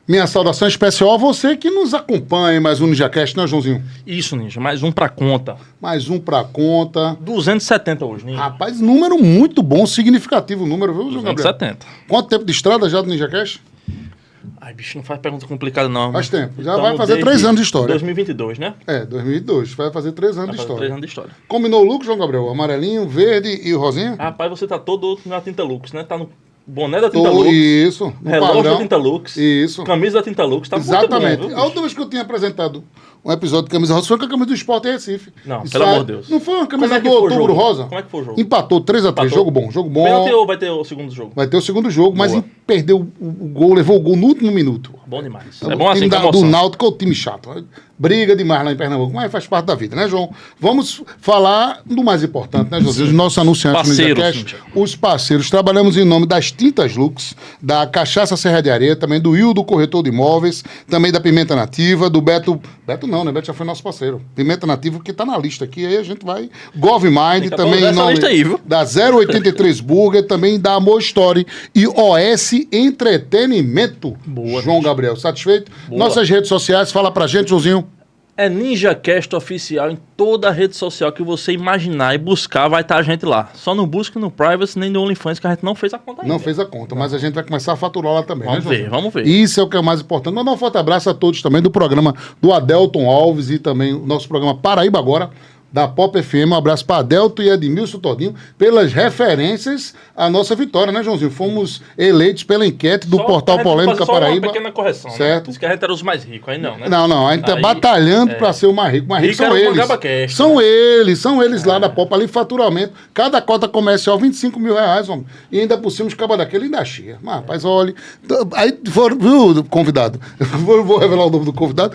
Minha saudação especial a você que nos acompanha em mais um NinjaCast, né, Joãozinho? Isso, Ninja. Mais um pra conta. Mais um pra conta. 270 hoje, Ninja. Rapaz, número muito bom, significativo número, viu, João Gabriel? 270. Quanto tempo de estrada já do NinjaCast? Ai, bicho, não faz pergunta complicada, não. Faz tempo. Já Então, vai fazer desde 3 anos de história. 2022, né? 2002. Vai fazer 3 anos Vai de fazer história. 3 anos de história. Combinou o look, João Gabriel? Amarelinho, verde e rosinha? Rapaz, você tá todo na Tinta Lux, né? Tá no boné da Tinta Tô, Lux. isso. No Relógio padrão. da Tinta Lux. Isso. Camisa da Tinta Lux. Tá Exatamente. muito bom, A última vez que eu tinha apresentado um episódio de Camisa Rosa foi com a camisa do Sport em Recife. Não, Isso pelo amor de Deus. Não foi uma Como camisa é que do foi o Outubro jogo? Rosa? Como é que foi o jogo? Empatou 3x3. Empatou. Jogo bom, jogo bom. Pênalti ou vai ter o segundo jogo? Vai ter o segundo jogo, mas Boa. perdeu o gol, levou o gol no último minuto. Bom demais. Então, É bom o assim, time com do emoção. Náutico é o time chato. Briga demais lá em Pernambuco, mas faz parte da vida, né, João? Vamos falar do mais importante, né, José? Os nossos anunciantes Parceiros, no NinjaCast, Ninja. os parceiros. Trabalhamos em nome das Tintas Lux, da Cachaça Serra de Areia, também do Will do Corretor de Imóveis, também da Pimenta Nativa, do Beto... Beto não, né? Beto já foi nosso parceiro. Pimenta Nativa, que tá na lista aqui, aí a gente vai... GovMind, que também atualizar em essa nome lista aí, viu? da 083 Burger, também da Amor Story e OS Entretenimento. Boa, João Ninja. Gabriel, satisfeito? Boa. Nossas redes sociais, fala pra gente, Joãozinho. É NinjaCast oficial em toda a rede social que você imaginar e buscar, vai estar a gente lá. Só não busque no Privacy nem no OnlyFans, que a gente não fez a conta ainda. Não fez a conta, mas a gente vai começar a faturar lá também, Vamos né, ver, Joãozinho? vamos ver. Isso é o que é o mais importante. Mandar um forte abraço a todos também do programa do Adelton Alves e também o nosso programa Paraíba Agora, da Pop FM. Um abraço para Adelton e Edmilson Todinho pelas referências à nossa vitória, né, Joãozinho? Fomos eleitos pela enquete do Só Portal a gente Polêmica faz só Paraíba. uma pequena correção, Certo. né? Diz que a gente era os mais ricos, aí não, né? Não, a gente tá Aí, batalhando para ser o mais rico. Mais rico Rico são era o eles. Mangaba Cast, São eles lá da Pop, ali faturamento. Cada cota comercial, R$25 mil, homem. E ainda por cima, os cabas daquele ainda chia. Mas, rapaz, olha. Aí, viu, convidado? Vou revelar o nome do convidado.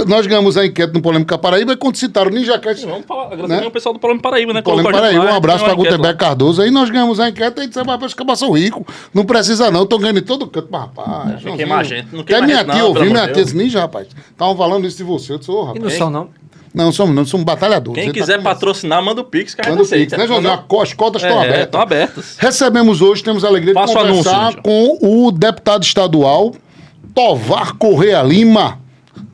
Nós ganhamos a enquete no Polêmica Paraíba e quando citaram o NinjaCast. Vamos falar, agradecer Né? o pessoal do Polêmica Paraíba, né? Polêmica Colocou a gente Paraíba, lá, um abraço tem para uma enquete Gutenberg Cardoso. Aí nós ganhamos a enquete e disse, mas os cabas são ricos. Não precisa não, estão ganhando em todo canto. Mas, rapaz, Não queima a gente, não Quer queima a minha gente tia não, ouvir, pelo minha amor de tia Deus. disse, Ninja, rapaz. Estavam falando isso de você. Eu disse, ô, E rapaz. não são, não? Não, somos batalhadores. Quem Ele tá quiser começando. patrocinar, manda o Pix, que a gente Manda o aceita. Pix, né, Joãozinho? As cotas estão abertas. Estão abertas. Recebemos hoje, temos a alegria de Faça o conversar anúncio, com o deputado estadual Tovar Correia Lima.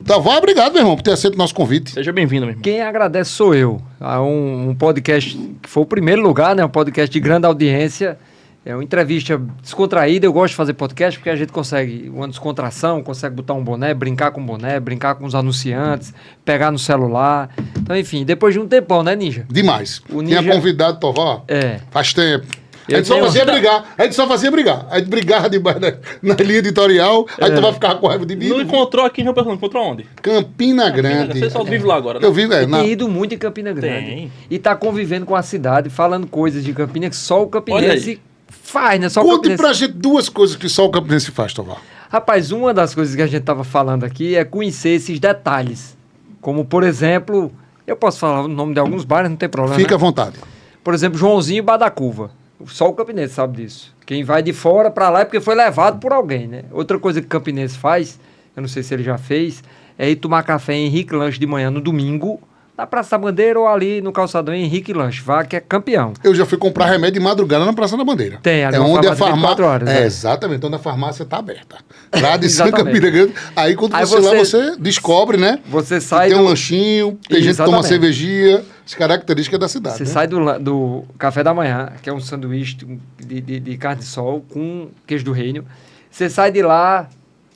Tovar, obrigado, meu irmão, por ter aceito o nosso convite. Seja bem-vindo, meu irmão. Quem agradece sou eu. A um podcast que foi o primeiro lugar, né? Um podcast de grande audiência. É uma entrevista descontraída. Eu gosto de fazer podcast porque a gente consegue uma descontração, consegue botar um boné, brincar com os anunciantes, pegar no celular. Então, enfim, depois de um tempão, né, Ninja? Demais. O Tinha Ninja- convidado Tovar É. faz tempo. A Eu gente só tenho- fazia brigar. A gente brigava debaixo na linha editorial. Aí Tovar ficava com raiva de mim. Não encontrou aqui em João Pessoa, encontrou onde? Campina Grande. Você só vive lá agora, né? Eu vivo, E na... tem ido muito em Campina Grande. Tem. E tá convivendo com a cidade, falando coisas de Campina que só o Olha campinense faz, né? Só o Conte campinense. pra gente 2 coisas que só o Campinense faz, Tovar. Rapaz, uma das coisas que a gente estava falando aqui é conhecer esses detalhes. Como, por exemplo, eu posso falar o nome de alguns bares, não tem problema. Fica à né? vontade. Por exemplo, Joãozinho e Badacuva. Só o campinense sabe disso. Quem vai de fora para lá é porque foi levado por alguém, né? Outra coisa que o campinense faz, eu não sei se ele já fez, é ir tomar café em Henrique Lanche de manhã no domingo, na Praça da Bandeira ou ali no calçadão em Henrique Lanche. Vá que é campeão. Eu já fui comprar remédio de madrugada na Praça da Bandeira. Tem, ali é uma onde a farmácia farmácia. 24 horas, né? Exatamente, onde a farmácia está aberta. Lá de São Exatamente. Campina Grande. Aí quando Aí você lá, você descobre, né? Você que sai tem do- um lanchinho, tem gente que toma Exatamente. cervejinha, as características da cidade. Você né? sai do café da manhã, que é um sanduíche de carne de sol com queijo do reino. Você sai de lá,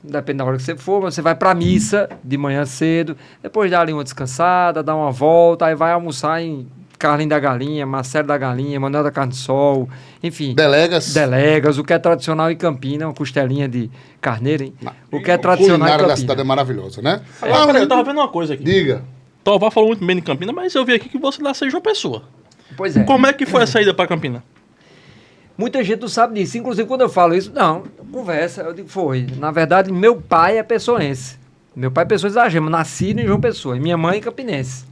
depende da hora que você for, mas você vai pra missa de manhã cedo, depois dá ali uma descansada, dá uma volta, aí vai almoçar em Carlinho da Galinha, Marcelo da Galinha, Manuel da Carne de Sol, enfim. Delegas, o que é tradicional em Campina, uma costelinha de carneiro, hein? O que é A tradicional em culinária da Campina. cidade é maravilhosa, né? Agora, peraí, eu tava vendo uma coisa aqui. Diga. Tovar falou muito bem de Campina, mas eu vi aqui que você nasceu em João Pessoa. Pois é. Como é que foi a saída pra Campina? Muita gente não sabe disso. Inclusive, quando eu falo isso, não, conversa, eu digo, foi. Na verdade, meu pai é pessoense. Meu pai é pessoense da Gema, nascido em João Pessoa. E minha mãe é campinense.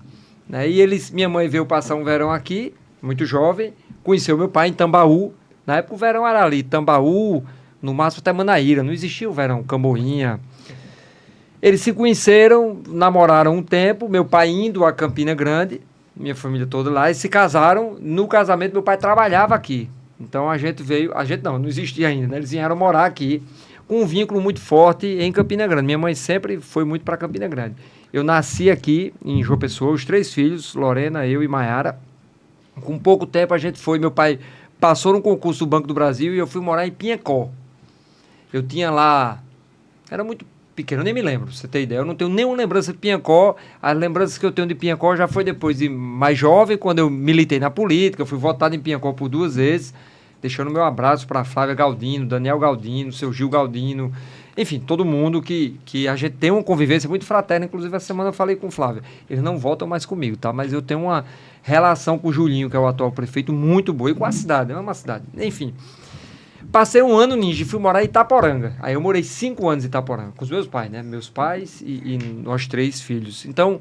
Né? E minha mãe veio passar um verão aqui, muito jovem, conheceu meu pai em Tambaú. Na época o verão era ali, Tambaú, no máximo até Manaíra. Não existia o verão, Camboinha. Eles se conheceram, namoraram um tempo, meu pai indo a Campina Grande, minha família toda lá, e se casaram. No casamento, meu pai trabalhava aqui. Então a gente veio, não existia ainda, né? Eles vieram morar aqui. com um vínculo muito forte em Campina Grande. Minha mãe sempre foi muito para Campina Grande. Eu nasci aqui em João Pessoa, os 3 filhos, Lorena, eu e Maiara. Com pouco tempo a gente foi, meu pai passou no concurso do Banco do Brasil e eu fui morar em Piancó. Eu tinha lá, era muito pequeno, eu nem me lembro, pra você ter ideia. Eu não tenho nenhuma lembrança de Piancó. As lembranças que eu tenho de Piancó já foi depois de mais jovem, quando eu militei na política. Eu fui votado em Piancó por 2 vezes, deixando meu abraço para Flávia Galdino, Daniel Galdino, seu Gil Galdino, enfim, todo mundo que a gente tem uma convivência muito fraterna. Inclusive, essa semana eu falei com o Flávio. Eles não votam mais comigo, tá? Mas eu tenho uma relação com o Julinho, que é o atual prefeito, muito boa. E com a cidade, é uma cidade. Enfim, passei um ano ninja e fui morar em Itaporanga. Aí eu morei 5 anos em Itaporanga, com os meus pais, né? Meus pais e nós 3 filhos. Então,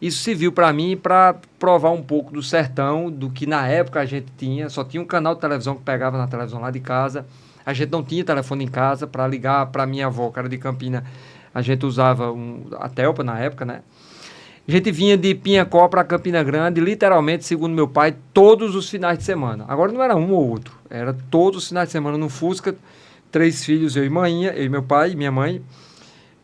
isso serviu para mim para provar um pouco do sertão, do que na época a gente tinha. Só tinha um canal de televisão que pegava na televisão lá de casa. A gente não tinha telefone em casa para ligar para minha avó, que era de Campina. A gente usava a Telpa na época, né? A gente vinha de Piancó para Campina Grande, literalmente, segundo meu pai, todos os finais de semana. Agora não era um ou outro, era todos os finais de semana no Fusca, 3 filhos, eu e meu pai e minha mãe,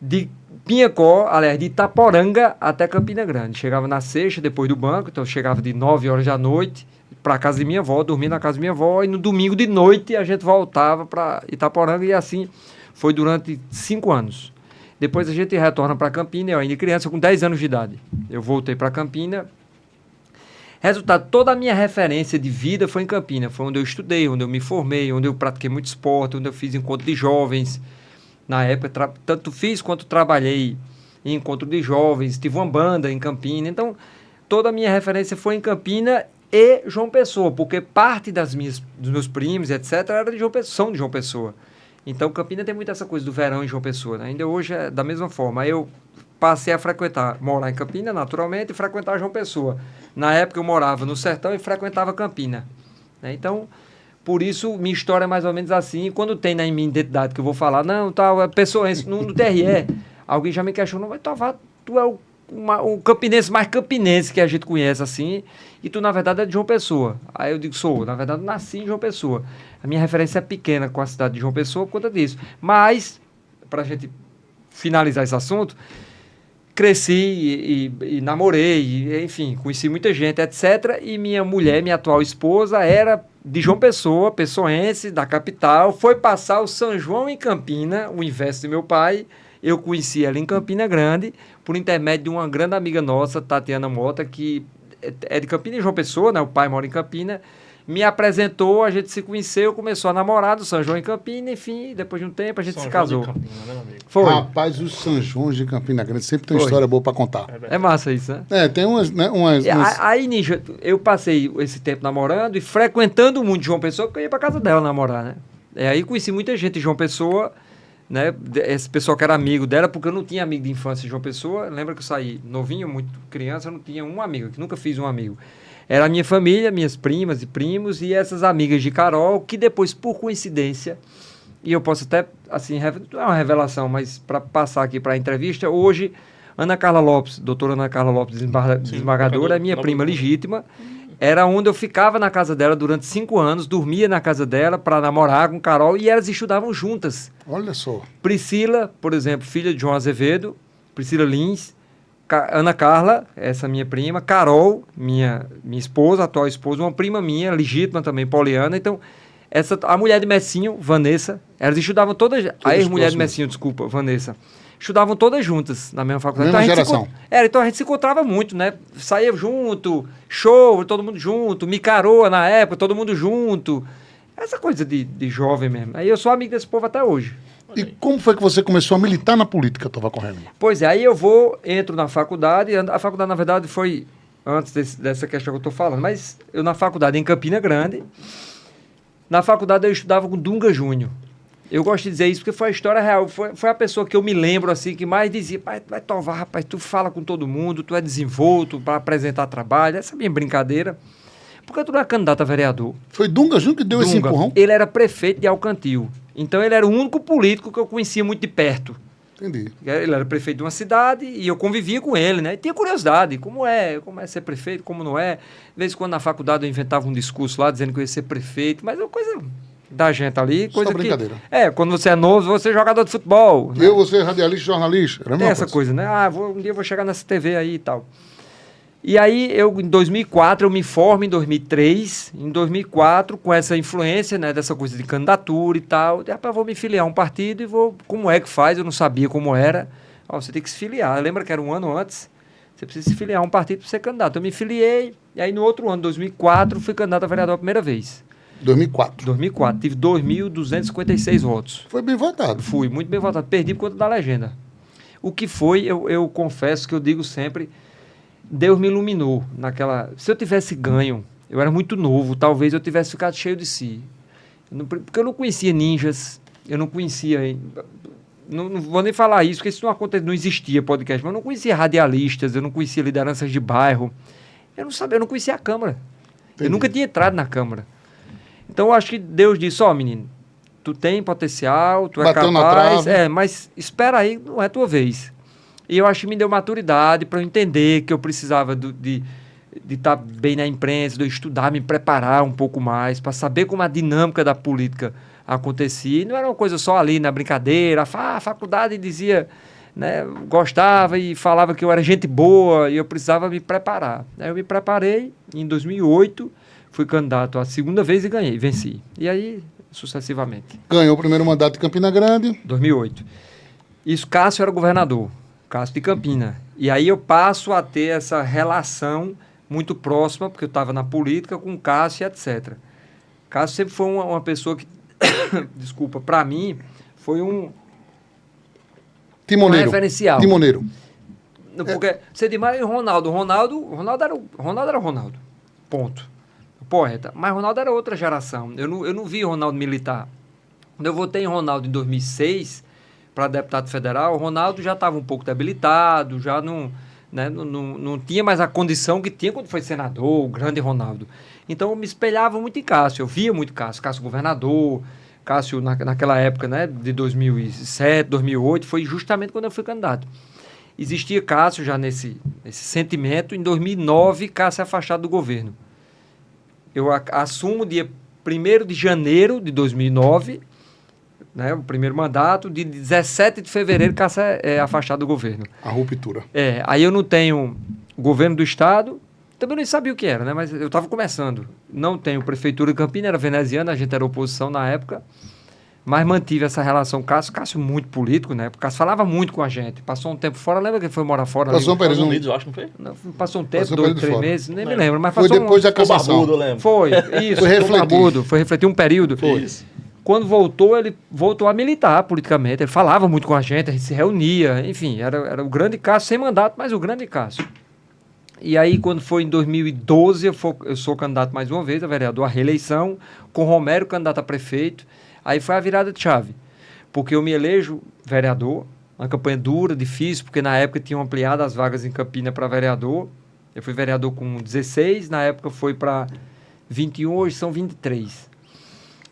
de Piancó, aliás, de Itaporanga até Campina Grande. Chegava na sexta, depois do banco, então eu chegava de 9 horas da noite para a casa de minha avó, dormia na casa de minha avó, e no domingo de noite a gente voltava para Itaporanga, e assim foi durante 5 anos. Depois a gente retorna para Campina, eu ainda criança, com 10 anos de idade. Eu voltei para Campina. Resultado, toda a minha referência de vida foi em Campina. Foi onde eu estudei, onde eu me formei, onde eu pratiquei muito esporte, onde eu fiz encontro de jovens. Na época, tanto fiz quanto trabalhei em encontro de jovens. Tive uma banda em Campina. Então, toda a minha referência foi em Campina e João Pessoa, porque parte dos meus primos, etc., era de João Pessoa, são de João Pessoa. Então, Campina tem muito essa coisa do verão em João Pessoa, né? Ainda hoje é da mesma forma. Aí eu passei a morar em Campina, naturalmente, e frequentar João Pessoa. Na época eu morava no sertão e frequentava Campina, né? Então, por isso, minha história é mais ou menos assim. E quando tem na minha identidade que eu vou falar, não, tal, é pessoense, no TRE, alguém já me questionou, mas tu é o campinense mais campinense que a gente conhece, assim, e tu, na verdade, é de João Pessoa. Aí eu digo, na verdade, eu nasci em João Pessoa. A minha referência é pequena com a cidade de João Pessoa por conta disso. Mas, para a gente finalizar esse assunto, cresci e namorei, e, enfim, conheci muita gente, etc. E minha mulher, minha atual esposa, era de João Pessoa, pessoense, da capital, foi passar o São João em Campina, o inverso do meu pai. Eu conheci ela em Campina Grande, por intermédio de uma grande amiga nossa, Tatiana Mota, que é de Campina e João Pessoa, né? O pai mora em Campina. Me apresentou, a gente se conheceu, começou a namorar do São João em Campina, enfim, depois de um tempo a gente se casou. São João de Campina, né, amigo? Foi. Rapaz, os São João de Campina Grande sempre tem uma história boa pra contar. É massa isso, né? Tem umas... Aí, Ninja, eu passei esse tempo namorando e frequentando o mundo de João Pessoa, porque eu ia pra casa dela namorar, né? Aí conheci muita gente de João Pessoa, né? Esse pessoal que era amigo dela, porque eu não tinha amigo de infância de João Pessoa. Lembra que eu saí novinho, muito criança, eu não tinha um amigo, que nunca fiz um amigo. Era a minha família, minhas primas e primos e essas amigas de Carol, que depois, por coincidência, e eu posso até, assim, não é uma revelação, mas para passar aqui para a entrevista, hoje, Ana Carla Lopes, doutora Ana Carla Lopes, desembargadora, é minha prima legítima, era onde eu ficava na casa dela durante 5 anos, dormia na casa dela para namorar com Carol, e elas estudavam juntas. Olha só. Priscila, por exemplo, filha de João Azevedo, Priscila Lins, Ana Carla, essa minha prima, Carol, minha esposa, atual esposa, uma prima minha, legítima também, Poliana. Então, a mulher de Messinho, Vanessa, elas estudavam todas, a ex-mulher de Messinho, desculpa, Vanessa, estudavam todas juntas na mesma faculdade. Mesma então, geração. Então a gente se encontrava muito, né? Saía junto, show, todo mundo junto, Micaroa na época, todo mundo junto. Essa coisa de jovem mesmo. Aí eu sou amigo desse povo até hoje. E como foi que você começou a militar na política, Tovar Corrêa? Pois é, aí entro na faculdade, a faculdade, na verdade, foi antes dessa questão que eu estou falando, mas eu na faculdade em Campina Grande, na faculdade eu estudava com Dunga Júnior. Eu gosto de dizer isso porque foi a história real, foi a pessoa que eu me lembro, assim, que mais dizia, pai, vai Tovar, rapaz, tu fala com todo mundo, tu é desenvolto para apresentar trabalho, essa minha brincadeira, porque tu não é candidato a vereador. Foi Dunga Júnior que deu esse empurrão? Ele era prefeito de Alcantil. Então, ele era o único político que eu conhecia muito de perto. Entendi. Ele era prefeito de uma cidade e eu convivia com ele, né? E tinha curiosidade, como é ser prefeito, como não é. De vez em quando na faculdade eu inventava um discurso lá dizendo que eu ia ser prefeito, mas é uma coisa da gente ali. Coisa Só brincadeira. quando você é novo, você é jogador de futebol. Né? Você, radialista, jornalista. Era a Tem mesma essa coisa, né? Um dia eu vou chegar nessa TV aí e tal. E aí, em 2004, eu me formo em 2003. Em 2004, com essa influência, né, dessa coisa de candidatura e tal, eu vou me filiar a um partido e vou... Como é que faz? Eu não sabia como era. Você tem que se filiar. Lembra que era um ano antes? Você precisa se filiar a um partido para ser candidato. Eu me filiei, e aí no outro ano, 2004, fui candidato a vereador a primeira vez. 2004. 2004. Tive 2.256 votos. Foi bem votado. Fui, muito bem votado. Perdi por conta da legenda. O que foi, eu confesso que eu digo sempre... Deus me iluminou naquela... Se eu tivesse ganho, eu era muito novo, talvez eu tivesse ficado cheio de si. Porque eu não conhecia ninjas, eu não conhecia... Não vou nem falar isso, porque isso não existia podcast, mas eu não conhecia radialistas, eu não conhecia lideranças de bairro. Eu não sabia, eu não conhecia a Câmara. Entendi. Eu nunca tinha entrado na Câmara. Então eu acho que Deus disse, menino, tu tem potencial, tu Bateu é na capaz, trave. mas espera aí, não é tua vez. E eu acho que me deu maturidade para eu entender que eu precisava de estar bem na imprensa, de eu estudar, me preparar um pouco mais, para saber como a dinâmica da política acontecia. E não era uma coisa só ali na brincadeira. A faculdade dizia, né, gostava e falava que eu era gente boa e eu precisava me preparar. Aí eu me preparei, e em 2008 fui candidato a segunda vez e ganhei, venci. E aí, sucessivamente. Ganhou o primeiro mandato em Campina Grande. 2008. Isso, Cássio era governador. Cássio de Campina. E aí eu passo a ter essa relação muito próxima, porque eu estava na política com Cássio e etc. Cássio sempre foi uma pessoa que, desculpa, para mim, foi um Timoneiro. referencial. Timoneiro. Porque você diz, mas Ronaldo era Ronaldo. Ponto. Poeta. Mas Ronaldo era outra geração. Eu não vi Ronaldo militar. Quando eu votei em Ronaldo em 2006... para deputado federal, o Ronaldo já estava um pouco debilitado, já não tinha mais a condição que tinha quando foi senador, o grande Ronaldo. Então, eu me espelhava muito em Cássio, eu via muito Cássio governador, Cássio naquela época, né, de 2007, 2008, foi justamente quando eu fui candidato. Existia Cássio já nesse sentimento. Em 2009, Cássio é afastado do governo. Eu assumo dia 1º de janeiro de 2009, né, o primeiro mandato, de 17 de fevereiro, Cássio é afastado do governo. A ruptura. Aí eu não tenho governo do Estado, também nem sabia o que era, né, mas eu estava começando. Não tenho prefeitura de Campina, era veneziana, a gente era oposição na época, mas mantive essa relação com Cássio muito político, né, porque Cássio falava muito com a gente, passou um tempo fora, lembra que ele foi morar fora? Passou um período, Estados Unidos, eu acho, não foi? Não, passou um tempo, Passou 2, período 3 fora. meses, nem me Não. lembro, mas Foi passou depois da Ficou cassação. barbudo, eu lembro. Foi, isso, Foi refletir. barbudo, foi refletir um período. Foi isso. Quando voltou, ele voltou a militar politicamente. Ele falava muito com a gente se reunia. Enfim, era o grande Cássio, sem mandato, mas o grande Cássio. E aí, quando foi em 2012, eu sou candidato mais uma vez a vereador, à reeleição, com Romero candidato a prefeito. Aí foi a virada de chave. Porque eu me elejo vereador, uma campanha dura, difícil, porque na época tinham ampliado as vagas em Campina para vereador. Eu fui vereador com 16, na época foi para 21, hoje são 23.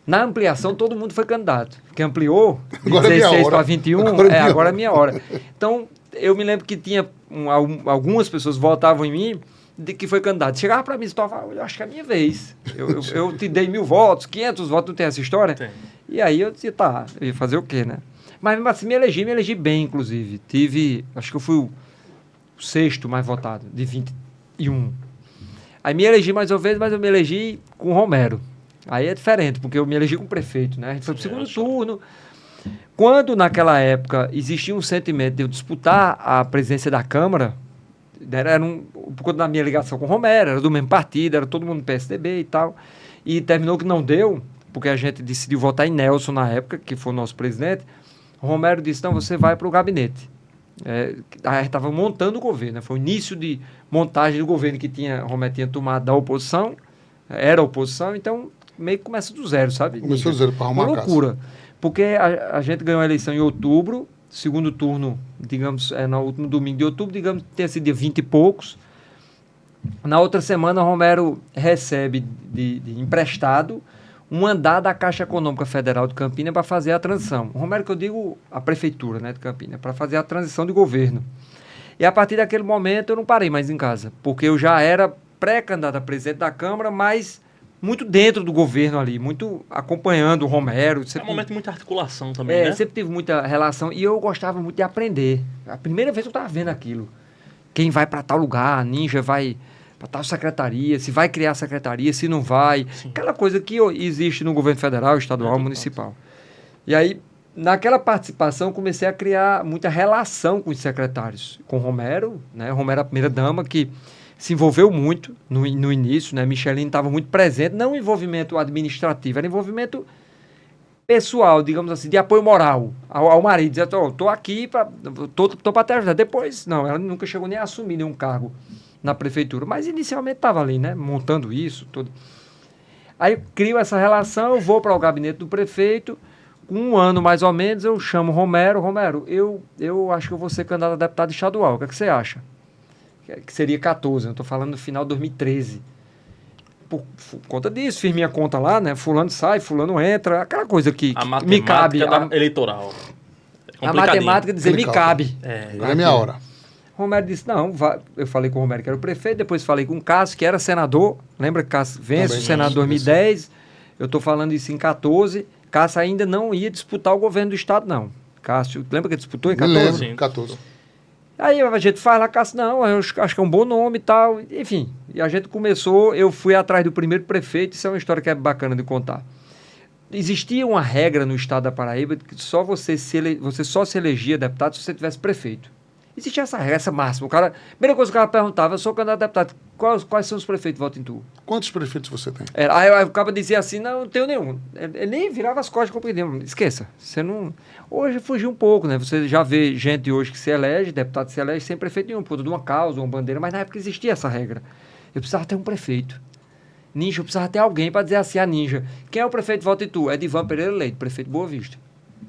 Na ampliação, todo mundo foi candidato. Que ampliou de Agora é minha 16 hora. para 21, agora é minha hora. Então, eu me lembro que tinha algumas pessoas votavam em mim de que foi candidato. Chegava para mim e falava, eu acho que é a minha vez. Eu te dei 1.000 votos, 500 votos, não tem essa história? Tem. E aí eu disse, tá, eu ia fazer o quê, né? Mas assim, me elegi bem, inclusive. Acho que eu fui o 6º mais votado, de 21. Aí me elegi mais uma vez, mas eu me elegi com o Romero. Aí é diferente, porque eu me elegi como prefeito, né? A gente foi pro segundo turno. Quando, naquela época, existia um sentimento de eu disputar a presidência da Câmara, por conta da minha ligação com o Romero, era do mesmo partido, era todo mundo do PSDB e tal, e terminou que não deu, porque a gente decidiu votar em Nelson na época, que foi o nosso presidente. O Romero disse, não, você vai para o gabinete. A gente estava montando o governo, né? Foi o início de montagem do governo que o Romero tinha tomado da oposição, era oposição, então meio que começa do zero, sabe? Começou do zero para arrumar uma a casa. loucura. Porque a gente ganhou a eleição em outubro, segundo turno, digamos, no último domingo de outubro, digamos, tenha sido dia 20 e poucos. Na outra semana, o Romero recebe de emprestado um andar da Caixa Econômica Federal de Campina para fazer a transição. O Romero, que eu digo, a prefeitura, né, de Campina, para fazer a transição de governo. E a partir daquele momento eu não parei mais em casa, porque eu já era pré-candidato a presidente da Câmara, mas muito dentro do governo ali, muito acompanhando o Romero. É um momento de muita articulação também, né? Sempre tive muita relação e eu gostava muito de aprender. A primeira vez que eu estava vendo aquilo, quem vai para tal lugar, a Ninja vai para tal secretaria, se vai criar secretaria, se não vai. Sim. Aquela coisa que existe no governo federal, estadual, municipal. E aí, naquela participação, comecei a criar muita relação com os secretários. Com o Romero, né? Romero, a primeira dama, que se envolveu muito no início, né? Micheline estava muito presente, não envolvimento administrativo, era envolvimento pessoal, digamos assim, de apoio moral ao marido. Dizia, tô aqui, tô para te ajudar. Depois, não, ela nunca chegou nem a assumir nenhum cargo na prefeitura, mas inicialmente estava ali, né? Montando isso, tudo. Aí eu crio essa relação, eu vou para o gabinete do prefeito, com 1 ano mais ou menos, eu chamo o Romero. Romero, eu acho que eu vou ser candidato a deputado estadual, o que é que você acha? Que seria 14, eu estou falando no final de 2013. Por conta disso, fiz minha conta lá, né? Fulano sai, fulano entra, aquela coisa que me cabe. Eleitoral. A matemática dizer, me cabe. Agora é minha hora. Romero disse, não, eu falei com o Romero, que era o prefeito, depois falei com o Cássio, que era senador. Lembra que Cássio vence o Senado em 2010? Eu estou falando isso em 14. Cássio ainda não ia disputar o governo do estado, não. Cássio, lembra que ele disputou em 14? Lembro, Sim. 14. Aí a gente faz lá, Cássio, não, eu acho que é um bom nome e tal. Enfim, e a gente começou, eu fui atrás do primeiro prefeito, isso é uma história que é bacana de contar. Existia uma regra no estado da Paraíba que só você só se elegia deputado se você tivesse prefeito. Existia essa regra, essa máxima. A primeira coisa que o cara perguntava, eu sou candidato a deputado, quais são os prefeitos que votam em tu? Quantos prefeitos você tem? Aí o cara dizia assim, não tenho nenhum. Ele nem virava as costas, compreendeu? Esqueça, você não... Hoje fugiu um pouco, né? Você já vê gente hoje que se elege, deputado se elege sem prefeito nenhum, por de uma causa, uma bandeira, mas na época existia essa regra. Eu precisava ter um prefeito. Ninja, eu precisava ter alguém para dizer assim, a Ninja, quem é o prefeito que vota em tu? É Divan Pereira Leite, prefeito de Boa Vista.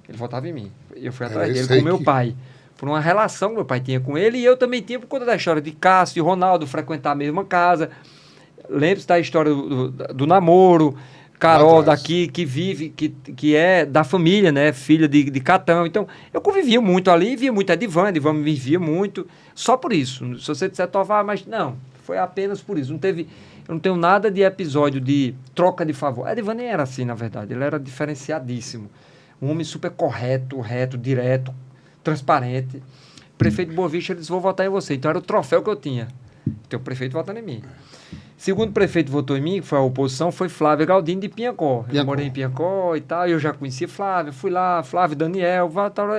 Ele votava em mim. Eu fui atrás dele com meu pai. Por uma relação que meu pai tinha com ele, e eu também tinha por conta da história de Cássio e Ronaldo, frequentar a mesma casa. Lembre-se da história do namoro, Carol daqui, que vive, que é da família, né? Filha de Catão. Então, eu convivia muito ali, via muito a Divan me via muito, só por isso. Se você disser, Tovar, mas não, foi apenas por isso. Eu não tenho nada de episódio de troca de favor. A Divan nem era assim, na verdade, ele era diferenciadíssimo. Um homem super correto, reto, direto, transparente. Prefeito de Boa Vista, eles vão votar em você. Então era o troféu que eu tinha. Então o prefeito votando em mim. Segundo prefeito votou em mim, que foi a oposição, foi Flávio Galdino de Piancó. Eu morei em Piancó e tal, eu já conhecia Flávio, fui lá, Flávio Daniel,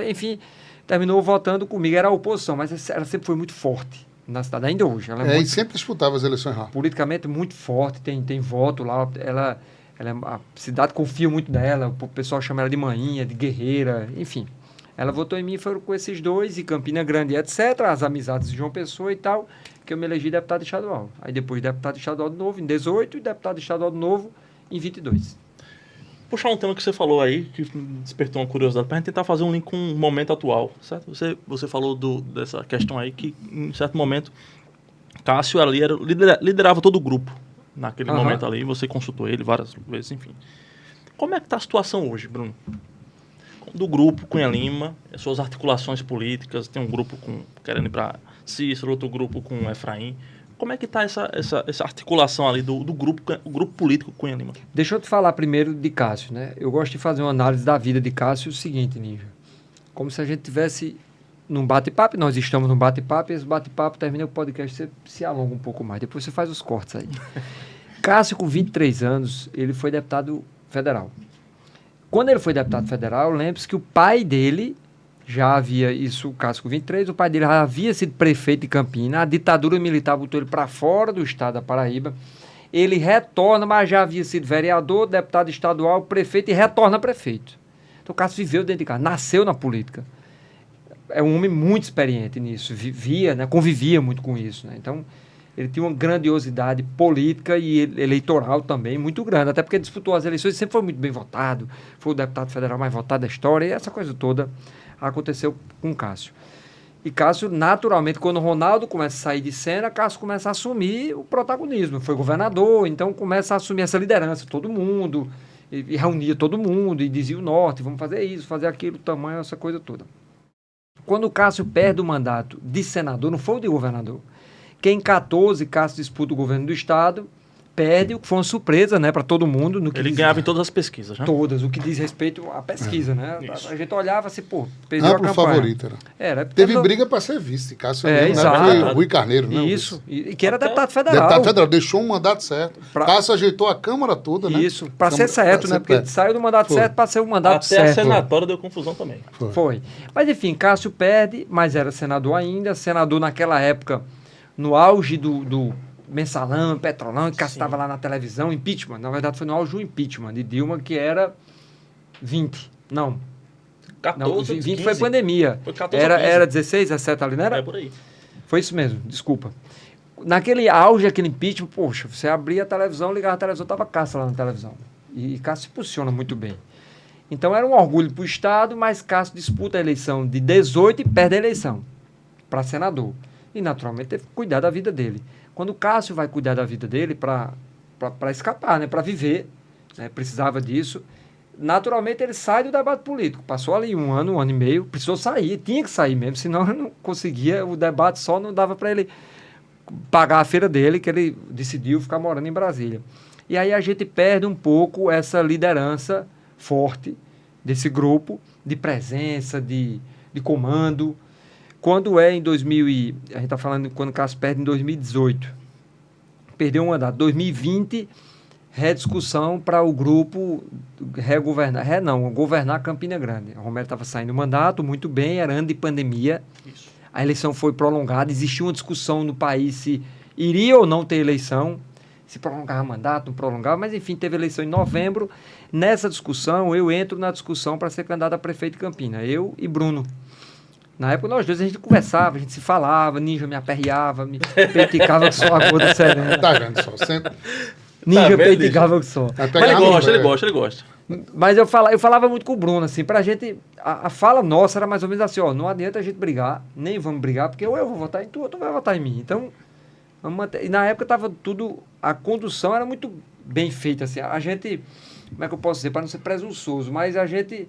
enfim, terminou votando comigo. Era a oposição, mas ela sempre foi muito forte na cidade, ainda hoje. Ela E sempre disputava as eleições lá. Politicamente muito forte, tem voto lá, a cidade confia muito nela, o pessoal chama ela de maninha, de guerreira, enfim. Ela votou em mim, foram com esses dois, e Campina Grande, etc., as amizades de João Pessoa e tal, que eu me elegi deputado estadual. Aí depois deputado estadual de novo em 18 e deputado estadual de novo em 22. Puxar um tema que você falou aí, que despertou uma curiosidade, para a gente tentar fazer um link com o momento atual, certo? Você falou dessa questão aí, que em certo momento, Cássio ali liderava todo o grupo, naquele momento ali, você consultou ele várias vezes, enfim. Como é que está a situação hoje, Bruno? Do grupo Cunha Lima, as suas articulações políticas, tem um grupo querendo ir para Cícero, outro grupo com Efraim. Como é que está essa articulação ali do grupo político Cunha Lima? Deixa eu te falar primeiro de Cássio, né? Eu gosto de fazer uma análise da vida de Cássio o seguinte, Ninja. Como se a gente tivesse num bate-papo, nós estamos num bate-papo, e esse bate-papo termina o podcast, você se alonga um pouco mais, depois você faz os cortes aí. Cássio, com 23 anos, ele foi deputado federal. Quando ele foi deputado federal, lembre-se que o pai dele já havia, isso, o Cássio com 23, o pai dele já havia sido prefeito de Campina, a ditadura militar botou ele para fora do estado da Paraíba, ele retorna, mas já havia sido vereador, deputado estadual, prefeito e retorna prefeito. Então o Cássio viveu dentro de casa, nasceu na política. É um homem muito experiente nisso, vivia, né, convivia muito com isso, né? Então ele tinha uma grandiosidade política e eleitoral também muito grande, até porque disputou as eleições e sempre foi muito bem votado, foi o deputado federal mais votado da história, e essa coisa toda aconteceu com Cássio. E Cássio, naturalmente, quando o Ronaldo começa a sair de cena, Cássio começa a assumir o protagonismo. Foi governador, então começa a assumir essa liderança, todo mundo, e reunia todo mundo, e dizia o norte, vamos fazer isso, fazer aquilo, tamanho, essa coisa toda. Quando o Cássio perde o mandato de senador, não foi o de governador, que em 14 Cássio disputa o governo do estado, perde, o que foi uma surpresa, né, para todo mundo. No que Ele ganhava em todas as pesquisas, né? todas, o que diz respeito à pesquisa, né? Isso. A gente olhava assim, pô, perdeu a Amplo campanha. favorito era. Era. Teve briga para ser vice, Cássio. É, né? exato. Foi Rui Carneiro, né? Isso, e que era Até- deputado federal. Deputado federal, deixou um mandato certo. Pra- Cássio ajeitou a Câmara toda, né? Isso, para ser Câmara- certo, pra né? ser Porque certo. saiu do mandato Foi. certo para ser o mandato Até a certo. senatória deu confusão também. Foi. Mas enfim, Cássio perde, mas era senador ainda. Senador naquela época, no auge do mensalão, petrolão, que Cássio Sim. estava lá na televisão, impeachment. Na verdade, foi no auge do impeachment de Dilma, que era 20. Não, 14, 20 15. foi pandemia. Foi 14 ou 15. Era 16, 17 ali, não era? É por aí. Foi isso mesmo, desculpa. Naquele auge, aquele impeachment, poxa, você abria a televisão, ligava a televisão, tava Cássio lá na televisão. E Cássio se posiciona muito bem. Então era um orgulho para o Estado, mas Cássio disputa a eleição de 18 e perde a eleição para senador. E naturalmente teve que cuidar da vida dele. Quando o Cássio vai cuidar da vida dele para escapar, né, para viver, né, precisava disso, naturalmente ele sai do debate político. Passou ali um ano e meio, precisou sair, tinha que sair mesmo, senão ele não conseguia, o debate só não dava para ele pagar a feira dele, que ele decidiu ficar morando em Brasília. E aí a gente perde um pouco essa liderança forte desse grupo, de presença, de comando. Quando é em 2000 e... A gente está falando quando o Cássio perde em 2018. Perdeu um mandato. 2020, rediscussão para o grupo governar Campina Grande. O Romero estava saindo do mandato, muito bem, era ano de pandemia. Isso. A eleição foi prolongada, existia uma discussão no país se iria ou não ter eleição, se prolongava o mandato, não prolongava, mas enfim, teve eleição em novembro. Nessa discussão, eu entro na discussão para ser candidato a prefeito de Campina, eu e Bruno. Na época, nós dois, a gente conversava, a gente se falava, Ninja me aperreava, me peiticava com sua gorda serena. Tá vendo só? Sempre. Ninja vendo, peiticava com só. Vai Mas pegar ele a gosta, mulher. ele gosta. Mas eu falava muito com o Bruno, assim, pra gente, a fala nossa era mais ou menos assim, ó, não adianta a gente brigar, nem vamos brigar, porque ou eu vou votar em tu, ou tu vai votar em mim. Então, vamos manter. E na época tava tudo, a condução era muito bem feita, assim, a gente, como é que eu posso dizer, para não ser presunçoso, mas a gente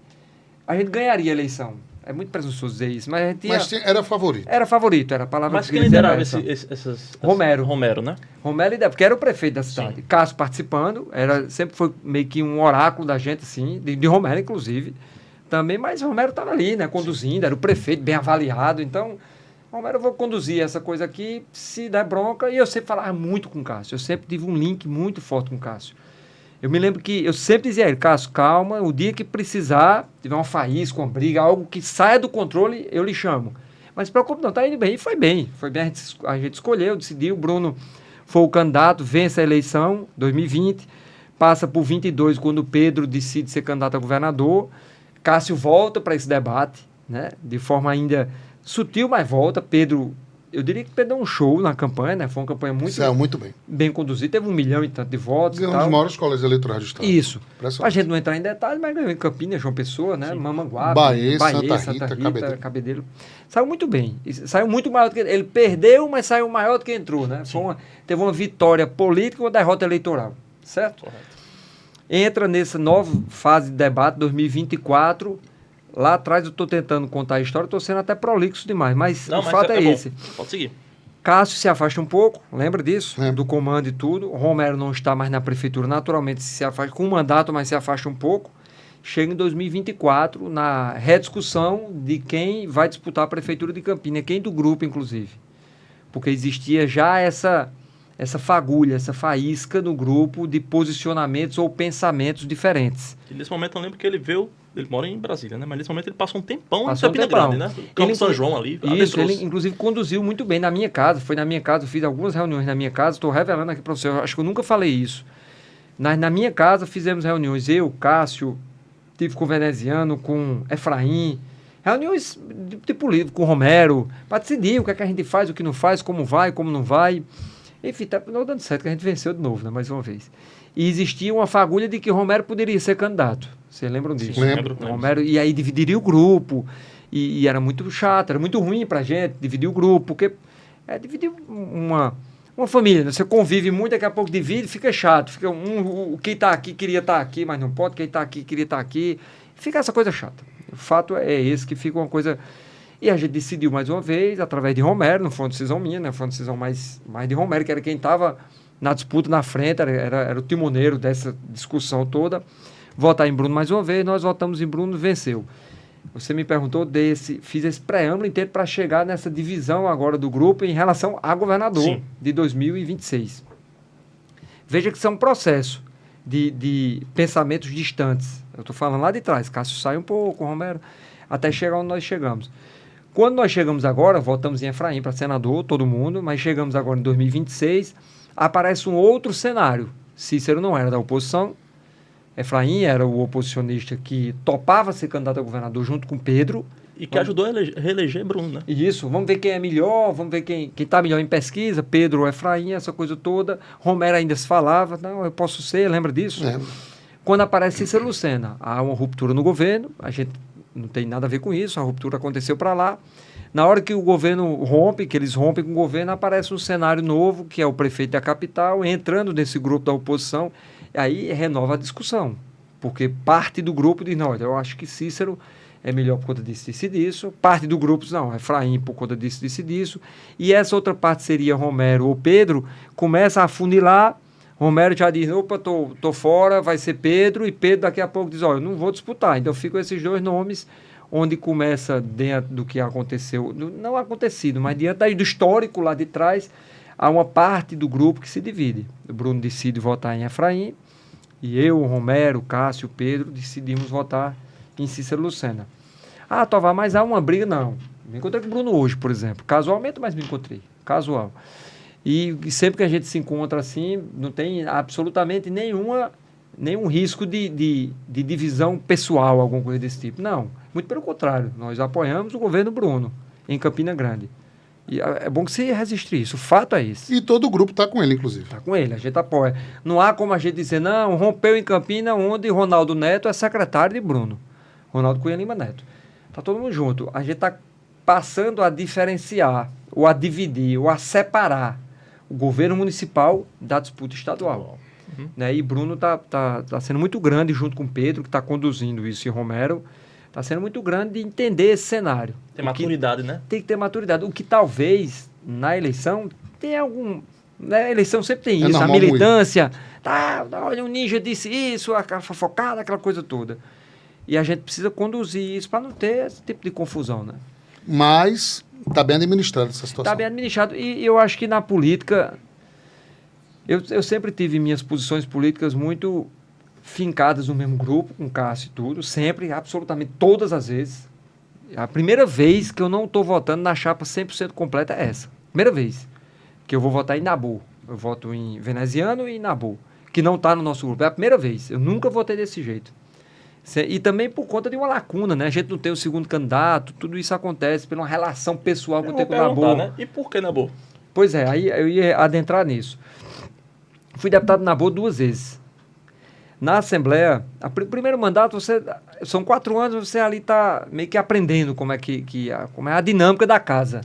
ganharia a eleição. É muito presunçoso dizer isso, mas a gente Mas era favorito. era favorito, era a palavra Mas que quem eles liderava eram essa. essas... Romero. Romero, né? Romero lidera, porque era o prefeito da cidade. Sim. Cássio participando, sempre foi meio que um oráculo da gente, assim, de Romero, inclusive. Também, mas Romero estava ali, né, conduzindo, era o prefeito, bem avaliado. Então, Romero, eu vou conduzir essa coisa aqui, se der bronca. E eu sempre falava muito com o Cássio. Eu sempre tive um link muito forte com o Cássio. Eu me lembro que eu sempre dizia a ele, Cássio, calma, o dia que precisar, tiver uma faísca, uma briga, algo que saia do controle, eu lhe chamo. Mas se preocupe não, tá indo bem. E foi bem, a gente escolheu, decidiu, o Bruno foi o candidato, vence a eleição, 2020, passa por 22, quando o Pedro decide ser candidato a governador. Cássio volta para esse debate, né, de forma ainda sutil, mas volta. Pedro, eu diria que Pedro deu um show na campanha, né, foi uma campanha muito Saiu muito bem. bem conduzida, teve 1 milhão e tanto de votos. Ganhou e um dos tal. maiores colégios eleitorais do Estado. Isso. Impressionante. Pra gente não entrar em detalhes, mas ganhou em Campinas, João Pessoa, né? Mamanguape, Bahia, Santa Rita, Cabedelo. Saiu muito bem. E saiu muito maior do que ele perdeu, mas saiu maior do que entrou, né? Teve uma vitória política e uma derrota eleitoral, certo? Correto. Entra nessa nova fase de debate, 2024. Lá atrás eu estou tentando contar a história, estou sendo até prolixo demais, mas o fato é bom. esse. Pode seguir. Cássio se afasta um pouco, lembra disso? Lembro. Do comando e tudo. Romero não está mais na prefeitura, naturalmente se afasta com um mandato, mas se afasta um pouco. Chega em 2024 na rediscussão de quem vai disputar a prefeitura de Campina, quem do grupo, inclusive. Porque existia já essa fagulha, essa faísca no grupo de posicionamentos ou pensamentos diferentes. E nesse momento eu lembro que ele mora em Brasília, né? Mas nesse momento ele passa um tempão Passou em Campina Grande, né? Campo São João ali. Isso, adentrou-se. ele inclusive conduziu muito bem na minha casa. Foi na minha casa, eu fiz algumas reuniões na minha casa. Estou revelando aqui para você, eu acho que eu nunca falei isso. Na minha casa fizemos reuniões, eu, Cássio, tive com o Veneziano, com Efraim, reuniões de político, com o Romero, para decidir o que é que a gente faz, o que não faz, como vai, como não vai. Enfim, tá não dando certo, que a gente venceu de novo, né, mais uma vez. E existia uma fagulha de que Romero poderia ser candidato. Vocês lembram disso? Lembro. Romero, e aí dividiria o grupo, e era muito chato, era muito ruim pra gente dividir o grupo, porque dividir uma família, né? Você convive muito, daqui a pouco divide, fica chato, fica quem tá aqui queria estar aqui, mas não pode, quem tá aqui queria estar aqui, fica essa coisa chata. O fato é esse, que fica uma coisa... E a gente decidiu mais uma vez, através de Romero, não foi uma decisão minha, né? Foi uma decisão mais de Romero, que era quem estava na disputa na frente, era o timoneiro dessa discussão toda, votar em Bruno mais uma vez, nós votamos em Bruno, venceu. Você me perguntou fiz esse preâmbulo inteiro para chegar nessa divisão agora do grupo em relação a governador Sim. de 2026. Veja que isso é um processo de pensamentos distantes. Eu estou falando lá de trás, Cássio sai um pouco, Romero, até chegar onde nós chegamos. Quando nós chegamos agora, votamos em Efraim para senador, todo mundo, mas chegamos agora em 2026, aparece um outro cenário. Cícero não era da oposição, Efraim era o oposicionista que topava ser candidato a governador junto com Pedro. E que ajudou a reeleger Bruno, né? Isso, vamos ver quem é melhor, vamos ver quem está melhor em pesquisa, Pedro ou Efraim, essa coisa toda. Romero ainda se falava, não, eu posso ser, lembra disso? Quando aparece Cícero Lucena, há uma ruptura no governo, a gente não tem nada a ver com isso, a ruptura aconteceu para lá. Na hora que o governo rompe, que eles rompem com o governo, aparece um cenário novo, que é o prefeito da capital, entrando nesse grupo da oposição, aí renova a discussão, porque parte do grupo diz, não, eu acho que Cícero é melhor por conta disso e disso, parte do grupo diz, não, Efraim por conta disso e disso, e essa outra parte seria Romero ou Pedro, começa a afunilar, Romero já diz, opa, tô fora, vai ser Pedro, e Pedro daqui a pouco diz, eu não vou disputar, então ficam esses dois nomes, onde começa dentro do que aconteceu, não acontecido, mas diante do histórico lá de trás, há uma parte do grupo que se divide. O Bruno decide votar em Efraim, e eu, Romero, Cássio, Pedro, decidimos votar em Cícero Lucena. Tovar, mas há uma briga? Não. Me encontrei com o Bruno hoje, por exemplo. Casualmente, mas me encontrei. Casual. E sempre que a gente se encontra assim, não tem absolutamente nenhum risco de divisão pessoal, alguma coisa desse tipo. Não. Muito pelo contrário. Nós apoiamos o governo Bruno, em Campina Grande. E é bom que você registre isso. O fato é esse. E todo o grupo está com ele, inclusive. Está com ele, a gente apoia. Não há como a gente dizer, não, rompeu em Campina, onde Ronaldo Neto é secretário de Bruno. Ronaldo Cunha Lima Neto. Está todo mundo junto. A gente está passando a diferenciar, ou a dividir, ou a separar o governo municipal da disputa estadual. Né? E Bruno está sendo muito grande, junto com Pedro, que está conduzindo isso, e Romero, está sendo muito grande de entender esse cenário. Tem maturidade, né? Tem que ter maturidade. O que talvez, na eleição, tenha algum... Na eleição sempre tem isso, a militância. Olha, o ninja disse isso, aquela fofocada, aquela coisa toda. E a gente precisa conduzir isso para não ter esse tipo de confusão, né? Mas está bem administrado essa situação. Está bem administrado. E eu acho que na política... Eu sempre tive minhas posições políticas muito fincadas no mesmo grupo, com Cássio e tudo, sempre, absolutamente, todas as vezes. A primeira vez que eu não estou votando na chapa 100% completa é essa. Primeira vez que eu vou votar em Nabu. Eu voto em Veneziano e em Nabu, que não está no nosso grupo. É a primeira vez. Eu nunca votei desse jeito. E também por conta de uma lacuna, né? A gente não tem o segundo candidato, tudo isso acontece por uma relação pessoal que eu tenho com o Nabu. Né? E por que Nabu? Pois é, aí eu ia adentrar nisso. Fui deputado na Nabu 2 vezes. Na Assembleia, o primeiro mandato, são 4 anos, você ali está meio que aprendendo como é como é a dinâmica da casa.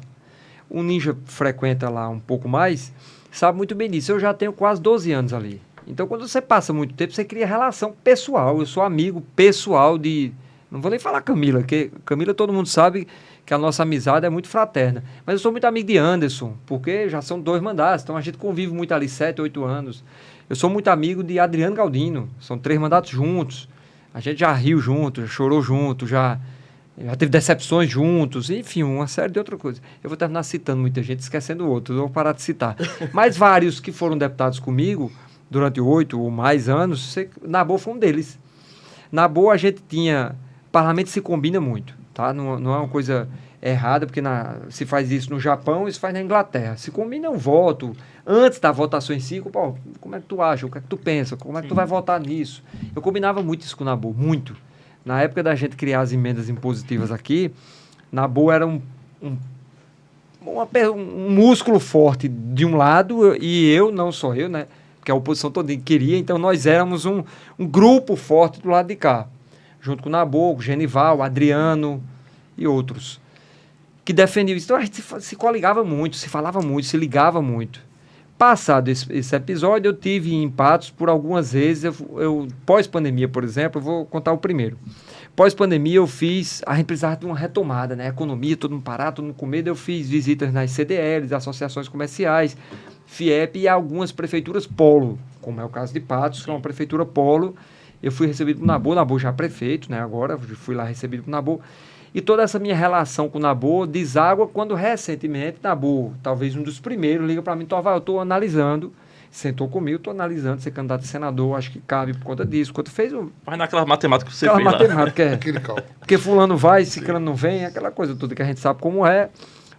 O ninja frequenta lá um pouco mais, sabe muito bem disso. Eu já tenho quase 12 anos ali. Então, quando você passa muito tempo, você cria relação pessoal. Eu sou amigo pessoal de... Não vou nem falar Camila, porque Camila todo mundo sabe que a nossa amizade é muito fraterna. Mas eu sou muito amigo de Anderson, porque já são 2 mandatos, então a gente convive muito ali 7, 8 anos. Eu sou muito amigo de Adriano Galdino, são 3 mandatos juntos. A gente já riu junto, já chorou junto, já teve decepções juntos, enfim, uma série de outras coisas. Eu vou terminar citando muita gente, esquecendo outros, eu vou parar de citar. Mas vários que foram deputados comigo durante 8 ou mais anos, Nabu foi um deles. Nabu a gente tinha... O parlamento se combina muito, tá? Não é uma coisa errada, porque se faz isso no Japão e se faz na Inglaterra. Se combina um voto, antes da votação em si, como é que tu acha, o que é que tu pensa, como é que tu vai votar nisso? Eu combinava muito isso com o Nabu, muito. Na época da gente criar as emendas impositivas aqui, Nabu era um músculo forte de um lado, e eu, não só eu, né? Porque a oposição toda queria, então nós éramos um grupo forte do lado de cá. Junto com o Nabuco, Genival, Adriano e outros, que defendiam isso. Então a gente se coligava muito, se falava muito, se ligava muito. Passado esse episódio, eu tive empates por algumas vezes, pós-pandemia, por exemplo, eu vou contar o primeiro. Pós-pandemia a gente precisava de uma retomada, né? Economia, todo mundo parado, todo mundo com medo. Eu fiz visitas nas CDLs, associações comerciais, FIEP e algumas prefeituras polo, como é o caso de Patos, que é uma prefeitura polo. Eu fui recebido por Nabor já prefeito, né? Agora fui lá recebido por Nabor. E toda essa minha relação com o Nabor deságua quando recentemente Nabor, talvez um dos primeiros, liga para mim, Tovar, eu estou analisando, sentou comigo, estou analisando ser candidato a senador, acho que cabe por conta disso. Quando fez Mas naquela matemática que você aquela fez matemática, Aquele cálculo. porque fulano vai, ciclano não vem, aquela coisa toda que a gente sabe como é.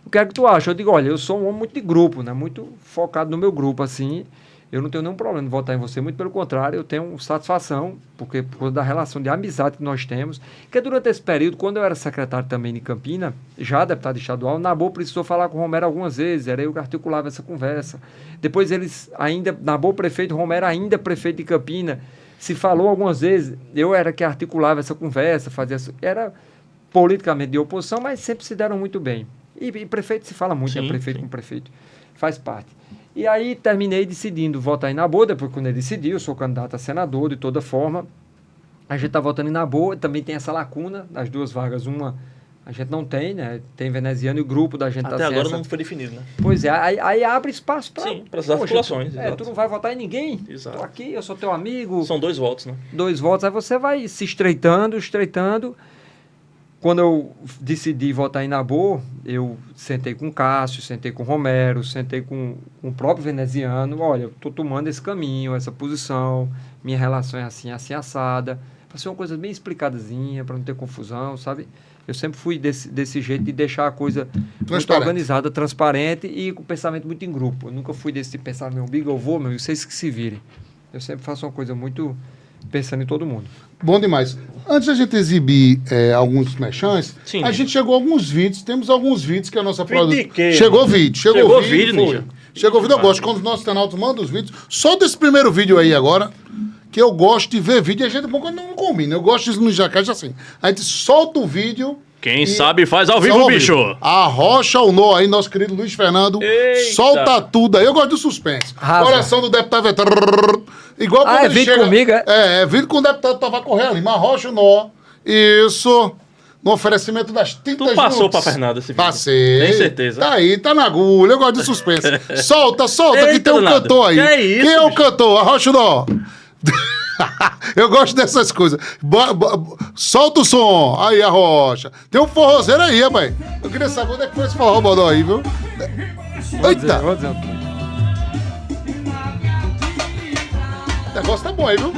O que é que tu acha? Eu digo, olha, eu sou um homem muito de grupo, né? Muito focado no meu grupo, assim. Eu não tenho nenhum problema de votar em você, muito pelo contrário, eu tenho satisfação, porque por causa da relação de amizade que nós temos, que durante esse período, quando eu era secretário também de Campina, já deputado estadual, Nabor precisou falar com o Romero algumas vezes, era eu que articulava essa conversa. Depois eles ainda, Nabor prefeito, Romero ainda prefeito de Campina, se falou algumas vezes, eu era que articulava essa conversa, era politicamente de oposição, mas sempre se deram muito bem. E prefeito se fala muito, Sim, né? Prefeito sim. com prefeito, faz parte. E aí terminei decidindo votar em Nabor, depois quando ele decidiu, eu sou candidato a senador de toda forma. A gente está votando em Nabor, também tem essa lacuna das duas vagas, uma a gente não tem, né? Tem veneziano e o grupo da gente Até tá sem agora essa... não foi definido, né? Pois é, aí abre espaço para... Sim, para as articulações. É, tu não vai votar em ninguém, Exato. tô aqui, eu sou teu amigo, São 2 votos, né? 2 votos, aí você vai se estreitando. Quando eu decidi votar em Nabor, eu sentei com o Cássio, sentei com o Romero, sentei com o próprio veneziano. Olha, eu estou tomando esse caminho, essa posição, minha relação é assim, assim, assada. Para ser uma coisa bem explicadazinha, para não ter confusão, sabe? Eu sempre fui desse jeito de deixar a coisa muito organizada, transparente e com pensamento muito em grupo. Eu nunca fui desse de pensar, meu umbigo, eu vou, vocês que se virem. Eu sempre faço uma coisa muito pensando em todo mundo. Bom demais. Antes da gente exibir alguns mechãs, Sim. a gente chegou a alguns vídeos. Temos alguns vídeos que a nossa Vídeo de quê? Chegou vídeo. Chegou vídeo, foi. Ninja? Chegou vídeo, eu gosto. Quando os nossos internautas mandam os vídeos. Só desse primeiro vídeo aí agora, que eu gosto de ver vídeo. E a gente quando não combina. Eu gosto disso no Jacate assim. A gente solta o vídeo. Quem sabe faz ao vivo, bicho. Arrocha o nó aí, nosso querido Luiz Fernando. Eita. Solta tudo aí. Eu gosto do suspense. Rasga. Coração do deputado vai... Igual quando é ele vídeo chega... comigo, é? É vídeo com o deputado tava correndo ali. Mas arrocha o nó. Isso. No oferecimento das tintas Tu passou Lux. pra Fernanda esse vídeo? Passei. Tem certeza? Tá aí, tá na agulha. Eu gosto de suspense. Solta, que Eita, tem um danado. cantor aí. Que é isso, Quem é o bicho? cantor? Arrocha o nó. Eu gosto dessas coisas. Solta o som. Aí, a rocha. Tem um forrozeiro aí, rapaz. Eu queria saber onde é que foi esse forró bodó aí, viu? Eita! Vou dizer. O negócio tá bom aí, viu?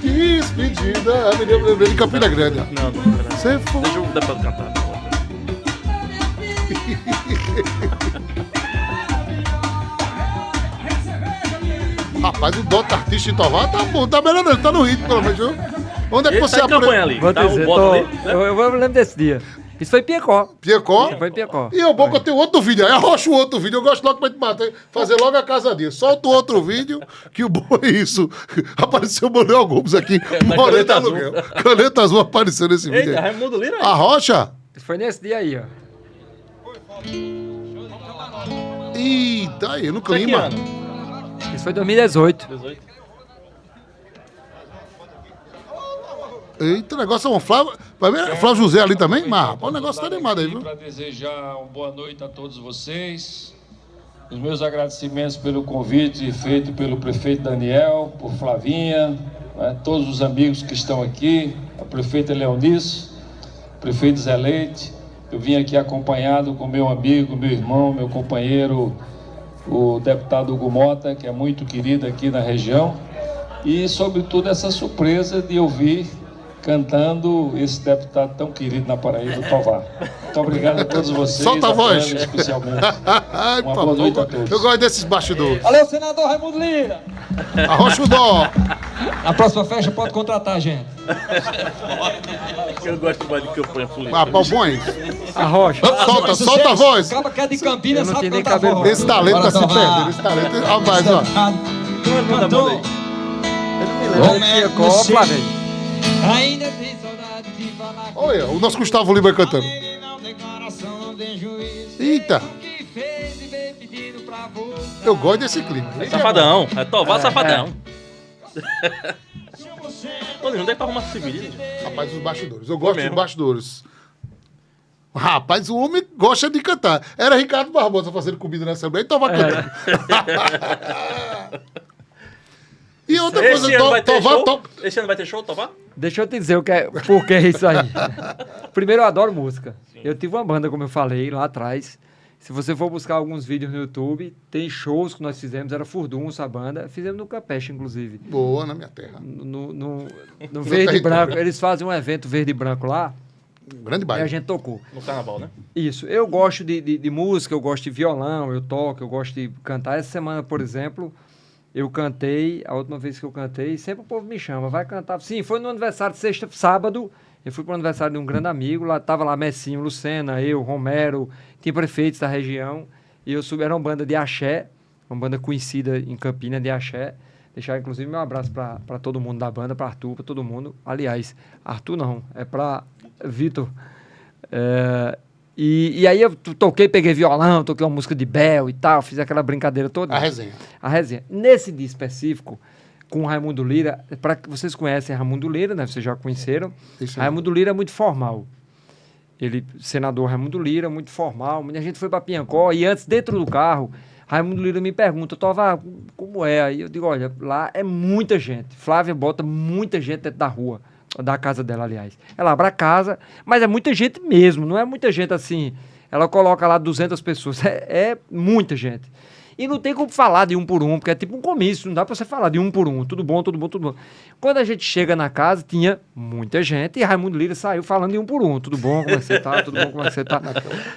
Despedida. Me lembrei de Campina Grande. Ó. Não, peraí. Você foi. Deixa o deputado cantar. Rapaz, o dote artista de Tovar tá bom, tá melhorando, tá no ritmo, pelo menos, viu? Onde é que Ele você tá em campanha ali. Vou Tá dizer, o bota ali. né? eu lembro desse dia. Isso foi em Piecó. Piecó? Foi em Piecó. E o bom que eu tenho outro vídeo aí, arrocha o outro vídeo. Eu gosto logo pra gente bater, fazer logo a casa dele. Solta o outro vídeo, que o bom é isso. Apareceu o Manuel Gomes aqui, Na morando caneta azul. aluguel. Caneta azul apareceu nesse vídeo Eita, aí. Raimundo Lira aí. Arrocha? Foi nesse dia aí, ó. Eita, aí, no Isso é que clima. ano? Isso foi 2018. 18. Eita, o negócio é um Flávio. Vai ver, Flávio José ali também? Mas, rapaz, o negócio tá animado aí, viu? Para desejar uma boa noite a todos vocês. Os meus agradecimentos pelo convite feito pelo prefeito Daniel, por Flavinha, né, todos os amigos que estão aqui, a prefeita Leonice, prefeito Zé Leite. Eu vim aqui acompanhado com meu amigo, meu irmão, meu companheiro, o deputado Hugo Mota, que é muito querido aqui na região. E, sobretudo, essa surpresa de ouvir cantando esse deputado tão querido na Paraíba, Tovar. Muito obrigado a todos vocês. Solta a voz. Fernanda, especialmente. Ai, Uma boa noite a todos. Eu gosto desses bastidores. Valeu, senador Raimundo Lira. Arrocha o dó. Na próxima festa pode contratar a gente. Eu gosto mais de campanha política. Ah, pau bom é isso. A rocha. Solta a voz. Acaba que é de Campinas, Eu não sabe tenho nem cantar cabelo. forró. Esse talento tá se Bora, Tovar. perdendo. Esse talento. Rapaz, ó. Cantou. Eu não me lembro de Piecó, Flávio. Ainda tem saudade de falar com Olha, o nosso Gustavo Lima cantando. ele, não tem coração, não tem juízo. Eita, O que fez e veio pedindo pra você. eu gosto desse clima. Safadão. É Tovar Safadão. Se você Toninho, onde é que tu arruma esse vídeo? Rapaz, os bastidores. Eu gosto dos mesmo. bastidores. Rapaz, o homem gosta de cantar. Era Ricardo Barbosa fazendo comida na Assembleia, então vai cantando. E outra coisa, Esse ano vai ter show? Tovar. Esse ano vai ter show, Tovar? Deixa eu te dizer por que é isso aí. Primeiro, eu adoro música. Eu tive uma banda, como eu falei, lá atrás. Se você for buscar alguns vídeos no YouTube, tem shows que nós fizemos, era Furdunço a banda. Fizemos no Campeche, inclusive. Boa, na minha terra. No Verde e Branco. Eles fazem um evento Verde e Branco lá. Um grande E a baile. gente tocou. No carnaval, né? Isso. Eu gosto de música, eu gosto de violão, eu toco, eu gosto de cantar. Essa semana, por exemplo, eu cantei, a última vez que eu cantei, sempre o povo me chama, vai cantar. Sim, foi no aniversário de sábado, eu fui para o aniversário de um grande amigo, lá tava lá Messinho, Lucena, eu, Romero, tinha prefeitos da região, e eu subi, era uma banda de axé, uma banda conhecida em Campinas de axé. Deixar, inclusive, meu abraço para todo mundo da banda, para Arthur, para todo mundo. Aliás, Arthur não, é para Vitor. E aí eu toquei, peguei violão, toquei uma música de Bel e tal, fiz aquela brincadeira toda. A resenha. A resenha. Nesse dia específico, com o Raimundo Lira, para que vocês conhecem Raimundo Lira, né? Vocês já conheceram. Isso aí. Raimundo Lira é muito formal. Ele, senador Raimundo Lira, muito formal. A gente foi para Piancó e antes, dentro do carro, Raimundo Lira me pergunta, Tovar, como é? Aí eu digo, olha, lá é muita gente. Flávia bota muita gente dentro da rua, da casa dela, aliás. Ela abre a casa, mas é muita gente mesmo, não é muita gente assim. Ela coloca lá 200 pessoas, é muita gente. E não tem como falar de um por um, porque é tipo um comício, não dá pra você falar de um por um, tudo bom, tudo bom, tudo bom. Quando a gente chega na casa, tinha muita gente e Raimundo Lira saiu falando de um por um, tudo bom, como é que você tá, tudo bom, como é que você tá.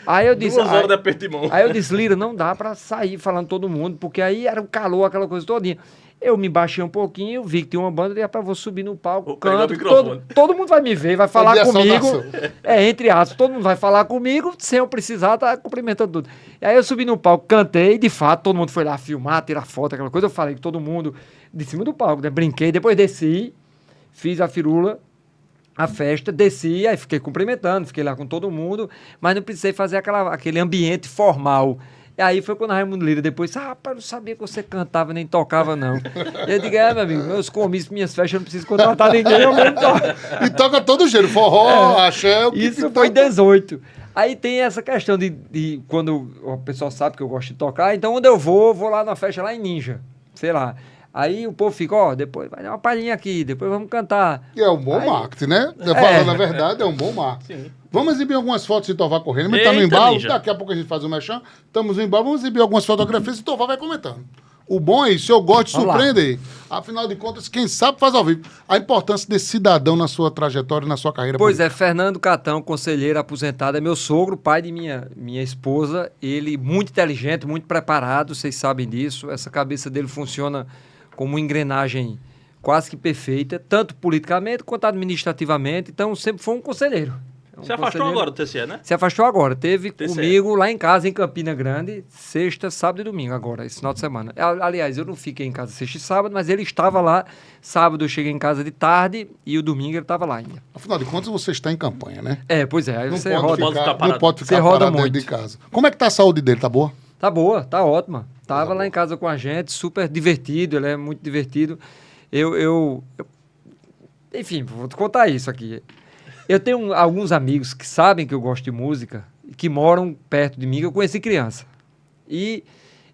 Aí eu disse... 2 horas de aperto de mão. Aí eu disse, Lira, não dá pra sair falando todo mundo, porque aí era o calor, aquela coisa todinha. Eu me baixei um pouquinho, vi que tinha uma banda, e rapaz, vou subir no palco, Vou pegar o canto, microfone. todo mundo vai me ver, vai falar Pedir a comigo. saudação. Entre aspas, todo mundo vai falar comigo, sem eu precisar, tá cumprimentando tudo. E aí eu subi no palco, cantei, de fato, todo mundo foi lá filmar, tirar foto, aquela coisa. Eu falei com todo mundo de cima do palco, né? Brinquei, depois desci, fiz a firula, a festa, desci, aí fiquei cumprimentando, fiquei lá com todo mundo, mas não precisei fazer aquele ambiente formal. E aí foi quando a Raimundo Lira depois disse, rapaz, não sabia que você cantava nem tocava, não. E eu digo, meu amigo, meus comícios, minhas festas, eu não preciso contratar ninguém, eu mesmo toco. E toca todo jeito, forró, axé, o que Isso que foi em toca. 18. Aí tem essa questão de quando o pessoal sabe que eu gosto de tocar, então onde eu vou lá na festa lá em Ninja, sei lá. Aí o povo fica, ó, depois vai dar uma palhinha aqui, depois vamos cantar. E é um bom Aí- marketing, né? Falando a verdade, é um bom marketing. Sim. Vamos exibir algumas fotos de Tovar correndo. Mas tá no Eita, embalo, Ninja. daqui a pouco a gente faz o mechan. Estamos no embalo, vamos exibir algumas fotografias e Tovar vai comentando. O bom é isso, eu gosto de Vamos lá. surpreender. Afinal de contas, quem sabe faz ao vivo. A importância desse cidadão na sua trajetória e na sua carreira Pois política. é, Fernando Catão, conselheiro aposentado, é meu sogro, pai de minha esposa. Ele muito inteligente, muito preparado, vocês sabem disso. Essa cabeça dele funciona como uma engrenagem quase que perfeita, tanto politicamente quanto administrativamente. Então, sempre foi um conselheiro. É um Você afastou conselheiro- agora do TCE, né? Se afastou agora. Teve TCE. comigo lá em casa, em Campina Grande, sexta, sábado e domingo agora, esse final de semana. Aliás, eu não fiquei em casa sexta e sábado, mas ele estava lá. Sábado eu cheguei em casa de tarde e o domingo ele estava lá ainda. Afinal de contas, você está em campanha, né? Pois é, aí você pode roda. pode ficar parado. não pode Você ficar roda parado dentro muito. de casa. Como é que tá a saúde dele? Tá boa? Tá boa, tá ótima. Tava lá em casa com a gente, super divertido, ele é muito divertido. Enfim, vou te contar isso aqui. Eu tenho alguns amigos que sabem que eu gosto de música, que moram perto de mim, que eu conheci criança. E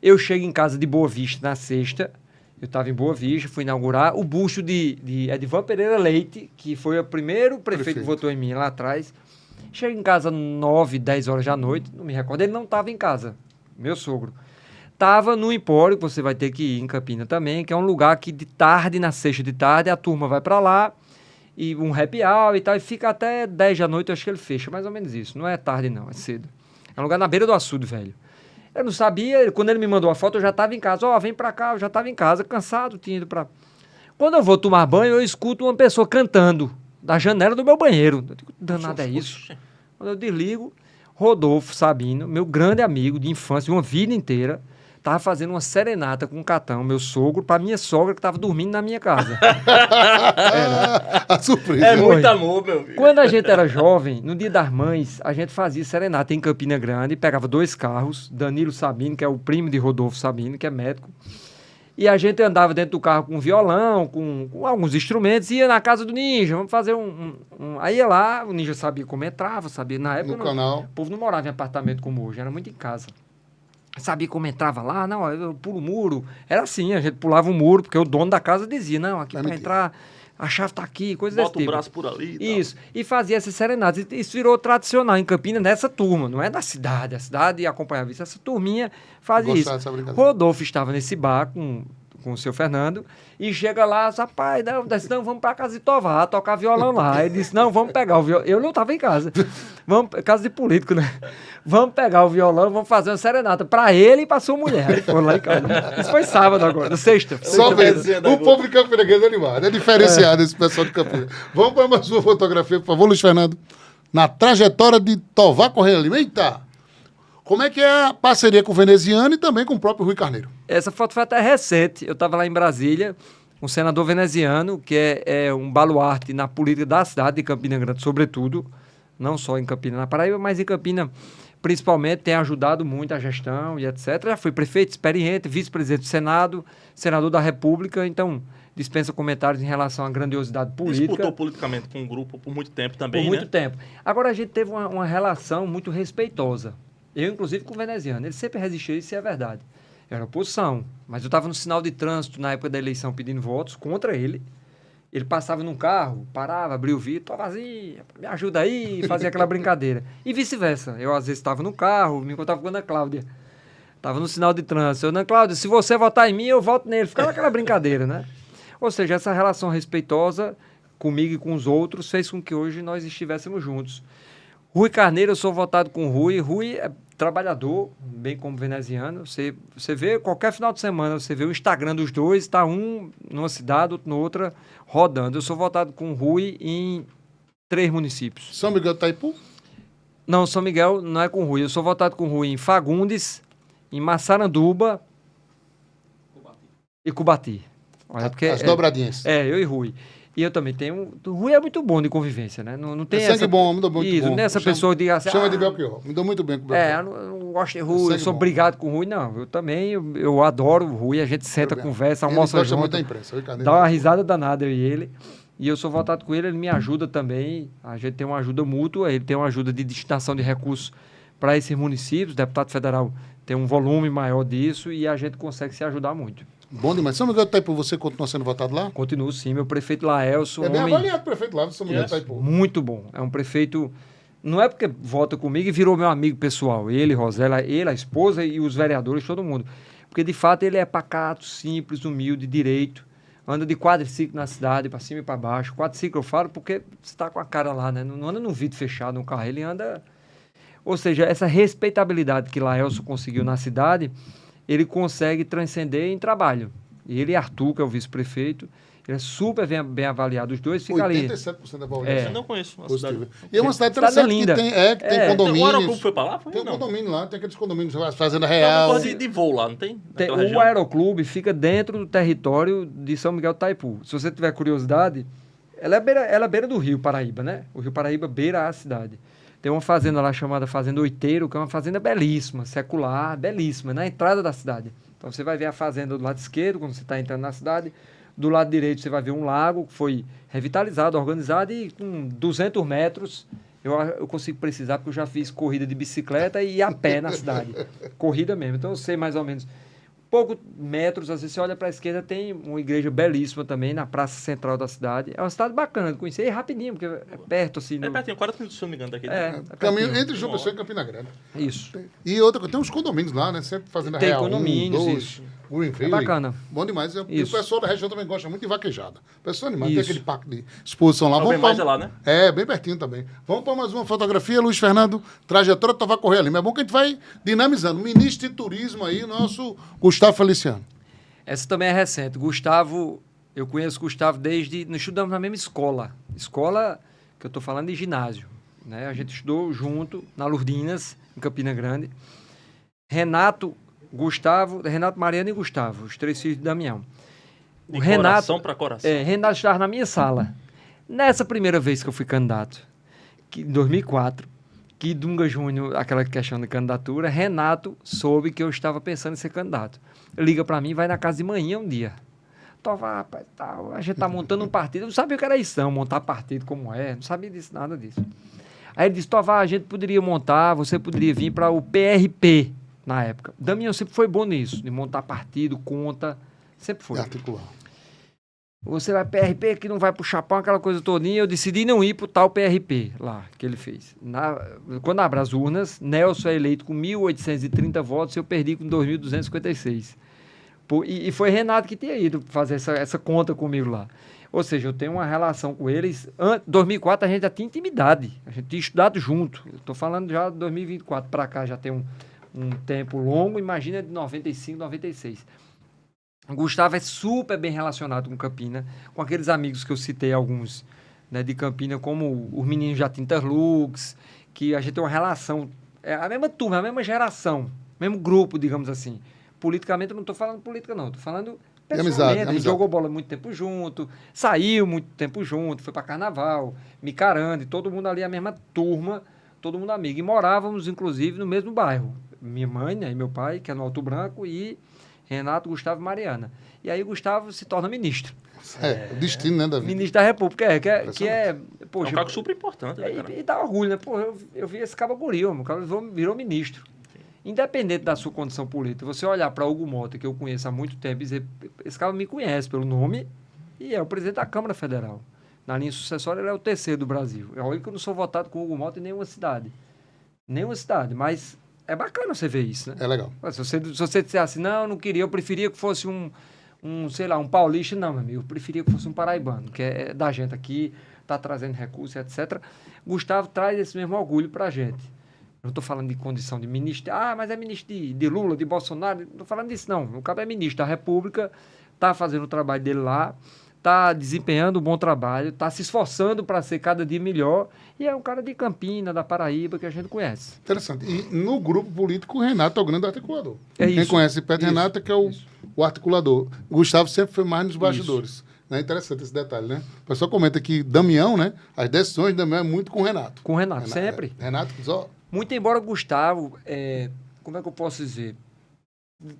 eu chego em casa de Boa Vista na sexta, eu estava em Boa Vista, fui inaugurar o busto de Edivan Pereira Leite, que foi o primeiro prefeito que votou em mim lá atrás. Chego em casa 9, 10 horas da noite, não me recordo, ele não estava em casa, meu sogro. Estava no Empório, que você vai ter que ir em Campina também, que é um lugar que de tarde, na sexta de tarde, a turma vai para lá, e um happy hour e tal, e fica até 10 da noite, eu acho que ele fecha, mais ou menos isso. Não é tarde não, é cedo. É um lugar na beira do açude, velho. Eu não sabia, quando ele me mandou a foto, eu já estava em casa. Ó, vem pra cá, eu já estava em casa, cansado, tinha ido pra... Quando eu vou tomar banho, eu escuto uma pessoa cantando da janela do meu banheiro. Eu digo, danado é isso? Quando eu desligo, Rodolfo Sabino, meu grande amigo de infância, de uma vida inteira, tava fazendo uma serenata com o Catão, meu sogro, pra minha sogra que tava dormindo na minha casa. A surpresa. É Foi. muito amor, meu filho. Quando a gente era jovem, no Dia das Mães, a gente fazia serenata em Campina Grande, pegava 2 carros, Danilo Sabino, que é o primo de Rodolfo Sabino, que é médico, E a gente andava dentro do carro com violão, com alguns instrumentos, ia na casa do Ninja, vamos fazer Aí ia lá, o Ninja sabia como entrava, sabia na época. No canal. O povo não morava em apartamento como hoje, era muito em casa. Sabia como entrava lá, não, eu pulo o muro. Era assim, a gente pulava o muro, porque o dono da casa dizia, não, aqui para entrar, a chave tá aqui, coisa desse Bota o tipo. braço por ali e tal. Isso, e fazia essas serenatas. Isso virou tradicional em Campinas, nessa turma, não é da cidade. A cidade acompanhava isso, essa turminha fazia Gostava isso. dessa brincadeira. Rodolfo estava nesse bar com o seu Fernando, e chega lá, rapaz, não, vamos pra casa de Tovar, tocar violão lá. Ele disse, não, vamos pegar o violão. Eu não estava em casa. Casa de político, né? Vamos pegar o violão, vamos fazer uma serenata pra ele e pra sua mulher. Aí foram lá em casa. Isso foi sábado agora, sexta. Só vendo. dezembro, O povo de Campina Grande é animado. É diferenciado esse pessoal de Campina. Vamos para mais uma fotografia, por favor, Luiz Fernando. Na trajetória de Tovar Correia Lima. Eita! Como é que é a parceria com o veneziano e também com o próprio Rui Carneiro? Essa foto foi até recente. Eu estava lá em Brasília, um senador veneziano, que é um baluarte na política da cidade de Campina Grande, sobretudo, não só em Campina, na Paraíba, mas em Campina, principalmente, tem ajudado muito a gestão e etc. Já foi prefeito experiente, vice-presidente do Senado, senador da República, então dispensa comentários em relação à grandiosidade política. Disputou politicamente com um grupo por muito tempo também, Por muito né? tempo. Agora, a gente teve uma relação muito respeitosa. Eu, inclusive, com o veneziano. Ele sempre resistiu, isso é verdade. Eu era oposição, mas eu estava no sinal de trânsito na época da eleição pedindo votos contra ele. Ele passava num carro, parava, abria o vidro, tô vazio, me ajuda aí, fazia aquela brincadeira. E vice-versa. Eu, às vezes, estava no carro, me encontrava com a Ana Cláudia. Estava no sinal de trânsito. Eu, Ana Cláudia, se você votar em mim, eu voto nele. Ficava aquela brincadeira, né? Ou seja, essa relação respeitosa comigo e com os outros fez com que hoje nós estivéssemos juntos. Rui Carneiro, eu sou votado com o Rui. Rui é trabalhador, bem como veneziano. Você vê, qualquer final de semana, você vê o Instagram dos dois, está um numa cidade, outro noutra, rodando. Eu sou votado com o Rui em 3 municípios. São Miguel do Itaipu? Não, São Miguel não é com o Rui. Eu sou votado com o Rui em Fagundes, em Massaranduba e Cubati. Olha, porque As dobradinhas. eu e Rui. E eu também tenho. O Rui é muito bom de convivência, né? Não tem É sangue essa. bom, me dá muito Isso, bom. nessa Chama- pessoa diga assim. Chama de Belchior. Me dou muito bem com o Belchior. Eu não gosto de Rui, sangue eu sou bom. brigado com o Rui, não. Eu também, eu adoro o Rui, a gente senta, bem. conversa, Ele almoça gosta muito junto, da imprensa, Rui Carneiro. dá uma risada danada, eu e ele. E eu sou votado com ele, ele me ajuda também. A gente tem uma ajuda mútua, ele tem uma ajuda de destinação de recursos para esses municípios. O deputado federal tem um volume maior disso e a gente consegue se ajudar muito. Bom demais. São Miguel do Itaipu, você continua sendo votado lá? Continuo sim, meu prefeito Laelso, É bem homem avaliado o prefeito lá do São Miguel do Itaipu. muito bom. É um prefeito. Não é porque vota comigo e virou meu amigo pessoal. Ele, Rosela, ele, a esposa e os vereadores, todo mundo. Porque de fato ele é pacato, simples, humilde, direito. Anda de quadriciclo na cidade, para cima e para baixo. Quadriciclo eu falo porque você está com a cara lá, né? Não anda num vidro fechado no carro, ele anda. Ou seja, essa respeitabilidade que Laelso conseguiu na cidade, ele consegue transcender em trabalho. E ele e Arthur, que é o vice-prefeito, ele é super bem avaliado. Os dois ficam ali. 87% da valorização. Eu não conheço a Positiva. cidade. E é uma cidade Cidade interessante linda. que tem, que tem É. O condomínios. Aeroclube foi pra lá? Foi? Tem um Não. condomínio lá, tem aqueles condomínios, Fazenda Tem Real. uma coisa de voo lá, não tem? Naquela O região? Aeroclube fica dentro do território de São Miguel do Itaipu. Se você tiver curiosidade, ela é beira do Rio Paraíba, né? O Rio Paraíba beira a cidade. Tem uma fazenda lá chamada Fazenda Oiteiro, que é uma fazenda belíssima, secular, belíssima, na entrada da cidade. Então você vai ver a fazenda do lado esquerdo, quando você está entrando na cidade. Do lado direito você vai ver um lago que foi revitalizado, organizado e com 200 metros eu consigo precisar porque eu já fiz corrida de bicicleta e a pé na cidade. Corrida mesmo. Então eu sei mais ou menos poucos metros, às vezes você olha para a esquerda, tem uma igreja belíssima também na praça central da cidade. É uma cidade bacana de conhecer, e rapidinho, porque é perto assim. É pertinho, 40 minutos, se eu não me engano, daqui. É, né? é Caminho pertinho. entre João Pessoa e Campina Grande. Isso. E outra coisa, tem uns condomínios lá, né? Sempre Fazenda Tem Real. condomínios, 2, isso. Greenfield. É bacana. Bom demais. E o Isso. pessoal da região também gosta muito de vaquejada. Pessoal animado, tem Isso. aquele parque de exposição lá. É o bem pra- mais é lá, né? É, bem pertinho também. Vamos para mais uma fotografia, Luiz Fernando, trajetória Tovar Correia Lima. É bom que a gente vai dinamizando. Ministro de Turismo aí, nosso Gustavo Feliciano. Essa também é recente. Gustavo, eu conheço Gustavo desde... Nós estudamos na mesma escola. Escola que eu estou falando de ginásio. Né? A gente estudou junto na Lourdinas, em Campina Grande. Renato, Mariano e Gustavo, os 3 filhos de Damião. De coração para coração. Renato estava na minha sala. Nessa primeira vez que eu fui candidato, em 2004, que Dunga Júnior, aquela questão de candidatura, Renato soube que eu estava pensando em ser candidato. Liga para mim, vai na casa de manhã um dia. Tovar, rapaz, a gente tá montando um partido. Eu não sabia o que era isso, não, montar partido como é. Não sabia disso, nada disso. Aí ele disse, Tovar, a gente poderia montar, você poderia vir para o PRP na época. Damião sempre foi bom nisso, de montar partido, conta, sempre foi. Articular. Você vai PRP que não vai pro Chapão, aquela coisa todinha. Eu decidi não ir pro tal PRP lá, que ele fez. Quando abre as urnas, Nelson é eleito com 1.830 votos, eu perdi com 2.256. E foi Renato que tinha ido fazer essa conta comigo lá. Ou seja, eu tenho uma relação com eles. Em 2004 a gente já tinha intimidade, a gente tinha estudado junto. Eu estou falando já de 2024 para cá, já tem um tempo longo, imagina de 95, 96. O Gustavo é super bem relacionado com Campina, com aqueles amigos que eu citei, alguns, né, de Campina, como os meninos da Tinterlux, que a gente tem uma relação, é a mesma turma, a mesma geração, mesmo grupo, digamos assim. Politicamente, eu não estou falando política, não, estou falando pessoalmente. A gente jogou bola muito tempo junto, saiu muito tempo junto, foi para carnaval, Micaranda, e todo mundo ali, a mesma turma, todo mundo amigo. E morávamos, inclusive, no mesmo bairro. Minha mãe, né, e meu pai, que é no Alto Branco, e Renato, Gustavo e Mariana. E aí o Gustavo se torna ministro. O destino, né, Davi? Ministro da República, que é... Poxa, é um cargo super importante, né, cara? E dá orgulho, né? Pô, eu vi esse cabo guri, o cara virou ministro. Independente da sua condição política, você olhar para Hugo Mota, que eu conheço há muito tempo, e dizer, esse cara me conhece pelo nome, e é o presidente da Câmara Federal. Na linha sucessória, ele é o terceiro do Brasil. Olha que eu não sou votado com o Hugo Mota em nenhuma cidade. Nenhuma cidade, mas... É bacana você ver isso, né? É legal. Se você disser assim, não, eu não queria, eu preferia que fosse sei lá, um paulista, não, meu amigo, eu preferia que fosse um paraibano, que é da gente aqui, tá trazendo recursos, etc. Gustavo traz esse mesmo orgulho pra gente. Eu não estou falando de condição de ministro, mas é ministro de Lula, de Bolsonaro, não estou falando disso, não. O cara é ministro da República, tá fazendo o trabalho dele lá, tá desempenhando um bom trabalho, tá se esforçando para ser cada dia melhor, e é um cara de Campina, da Paraíba, que a gente conhece. Interessante. E no grupo político, o Renato é o grande articulador. É isso. Quem conhece Pedro Renato é que é o articulador. O Gustavo sempre foi mais nos bastidores. Né? Interessante esse detalhe, né? O pessoal comenta que Damião, né? As decisões de Damião é muito com o Renato. Com o Renato, sempre. Renato, só... Muito embora o Gustavo, como é que eu posso dizer?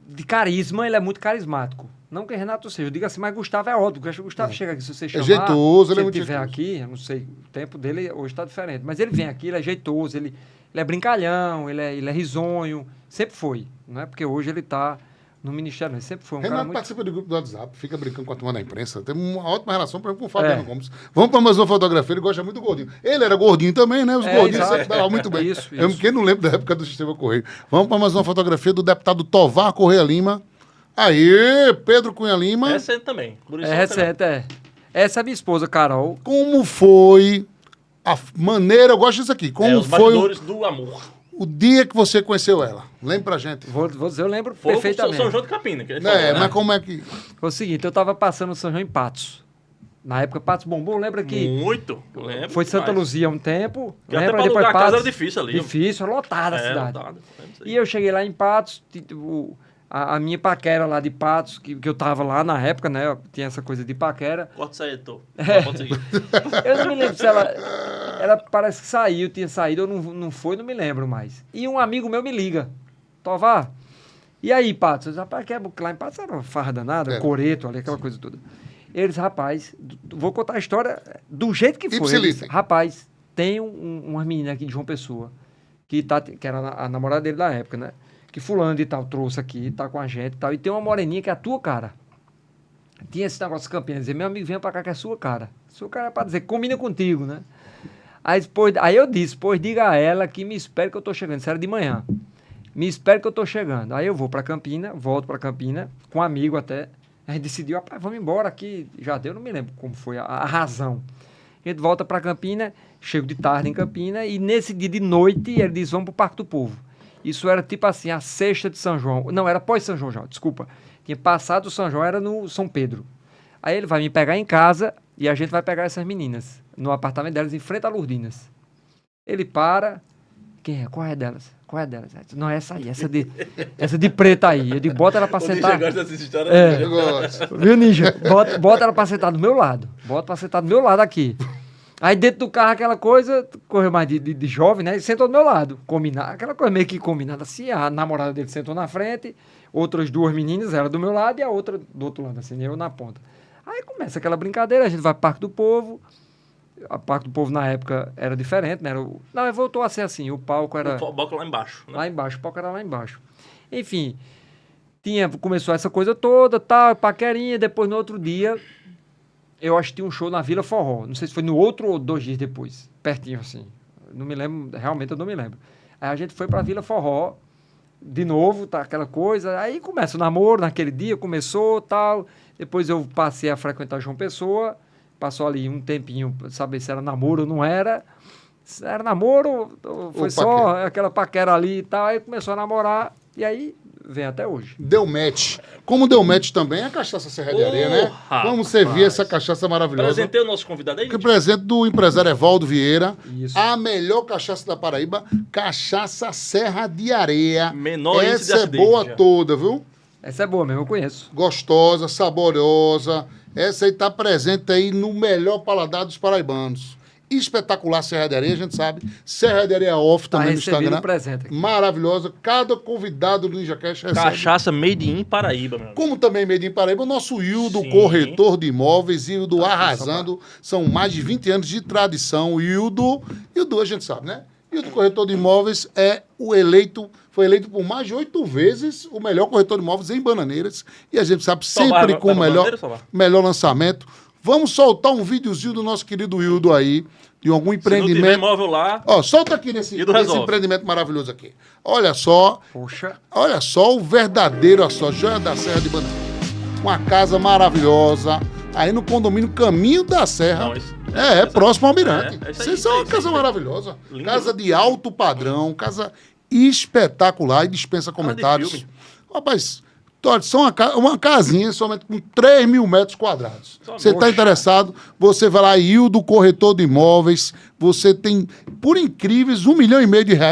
De carisma, ele é muito carismático. Não que Renato seja, eu digo assim, mas Gustavo é óbvio. O Gustavo chega aqui, se você chamar... É jeitoso, ele é muito se ele estiver jeitoso. aqui, eu não sei, o tempo dele hoje está diferente, mas ele vem aqui, ele é jeitoso, ele é brincalhão, ele é risonho, sempre foi. Não é porque hoje ele está no Ministério, ele sempre foi um cara Renato muito... participa do grupo do WhatsApp, fica brincando com a turma da imprensa. Tem uma ótima relação, por exemplo, com o Fabiano Gomes. Vamos para mais uma fotografia, ele gosta muito do gordinho. Ele era gordinho também, né? Os gordinhos exato. sempre davam muito bem. Isso. Quem não lembra da época do Sistema Correio. Vamos para mais uma fotografia do deputado Tovar Correia Lima. Aí, Pedro Cunha Lima. É recente também. Por isso É recente, é. Essa é a minha esposa, Carol. Como foi a maneira, eu gosto disso aqui, como os foi bastidores do amor. o dia que você conheceu ela? Lembra pra gente. Vou dizer, eu lembro Foi perfeitamente. o São João de Campina. Que ele falou, né? Mas como é que... Foi o seguinte, eu tava passando o São João em Patos. Na época, Patos bombou, lembra que... Muito. Eu lembro Foi Santa demais. Luzia há um tempo. Que até lembra? pra alugar a casa Patos. era difícil ali. Difícil, lotada a cidade. Lotado. E eu cheguei lá em Patos, a minha paquera lá de Patos, que eu tava lá na época, né? Tinha essa coisa de paquera. Corta isso aí, Tô. Pode seguir. Eu não me lembro se ela parece que saiu, tinha saído, ou não foi, não me lembro mais. E um amigo meu me liga. Tovar, e aí, Patos? Eu disse, rapaz, que lá em Patos era uma farra danada, coreto ali, aquela coisa toda. Eles, rapaz, vou contar a história do jeito que foi. Eles, rapaz, tem uma menina aqui de João Pessoa, que era a namorada dele da época, né? Que fulano e tal trouxe aqui, tá com a gente e tal. E tem uma moreninha que é a tua cara. Tinha esse negócio de Campinas, dizer, meu amigo, vem pra cá que é a sua cara. Sua cara é pra dizer, combina contigo, né? Aí eu disse, pois diga a ela que me espere que eu tô chegando. Isso era de manhã. Me espere que eu tô chegando. Aí eu vou pra Campina, volto pra Campina, com um amigo até. A gente decidiu, rapaz, vamos embora aqui. Já deu, não me lembro como foi a razão. A gente volta pra Campina, chego de tarde em Campina, e nesse dia de noite ele diz, vamos pro Parque do Povo. Isso era tipo assim, a sexta de São João. Não, era pós-São João já, desculpa. Tinha passado o São João, era no São Pedro. Aí ele vai me pegar em casa e a gente vai pegar essas meninas no apartamento delas, em frente a Lourdinas. Ele para... Quem é? Qual é delas? Qual é delas? Não, essa aí, essa de preta aí. Eu digo, bota ela pra sentar... gosta dessa história. Eu gosto. Viu, Ninja? Bota ela pra sentar do meu lado. Bota pra sentar do meu lado aqui. Aí dentro do carro, aquela coisa mais de jovem, né? Ele sentou do meu lado. Aquela coisa meio que combinada assim. A namorada dele sentou na frente, outras duas meninas, ela do meu lado e a outra do outro lado, assim, eu na ponta. Aí começa aquela brincadeira, a gente vai pro Parque do Povo. A Parque do Povo na época era diferente, né? Não, voltou a ser assim, o palco era... O palco lá embaixo, né? Lá embaixo, o palco era lá embaixo. Enfim, começou essa coisa toda, tal, paquerinha, depois no outro dia... Eu assisti um show na Vila Forró. Não sei se foi no outro ou 2 dias depois. Pertinho, assim. Não me lembro, realmente eu não me lembro. Aí a gente foi pra Vila Forró. De novo, tá aquela coisa. Aí começa o namoro, naquele dia começou, tal. Depois eu passei a frequentar João Pessoa. Passou ali um tempinho pra saber se era namoro ou não era. Se era namoro ou foi só aquela paquera ali e tal. Aí começou a namorar. E aí... vem até hoje. Deu match. Como deu match também a cachaça Serra de Areia, né? Vamos servir essa cachaça maravilhosa. Presentei o nosso convidado aí. Que presente do empresário Evaldo Vieira. Isso. A melhor cachaça da Paraíba, cachaça Serra de Areia. Menor índice de essa é acidez, boa já. toda, viu? Essa é boa mesmo, eu conheço. Gostosa, saborosa. Essa aí tá presente aí no melhor paladar dos paraibanos. Espetacular Serra de Areia, a gente sabe. Serra de Areia Off Tá também no recebido Instagram. um presente aqui. Maravilhosa. Cada convidado do NinjaCast recebe. Cachaça made in Paraíba, meu amigo. Como também Made in Paraíba, o nosso Hildo, Sim. corretor de imóveis, Hildo arrasando. São mais de 20 anos de tradição. Hildo, a gente sabe, né? Hildo, corretor de imóveis, foi eleito por mais de 8 vezes o melhor corretor de imóveis em Bananeiras. E a gente sabe sempre com o melhor lançamento. Vamos soltar um videozinho do nosso querido Hildo aí, de algum Se não tiver empreendimento. imóvel lá, Ó, solta aqui nesse resolve. empreendimento maravilhoso aqui. Olha só, Poxa. olha só o verdadeiro, olha só, Joia da Serra de Bananeiras. Uma casa maravilhosa, aí no condomínio Caminho da Serra. Não, isso- Próximo ao Mirante. É isso aí, Vocês são uma isso casa aí. maravilhosa. Lindo. Casa de alto padrão, casa espetacular e dispensa comentários. filme. Rapaz, são uma casinha somente com 3 mil metros quadrados. Você está interessado, você vai lá, Hildo, corretor de imóveis, você tem, por incríveis, R$1,5 milhão,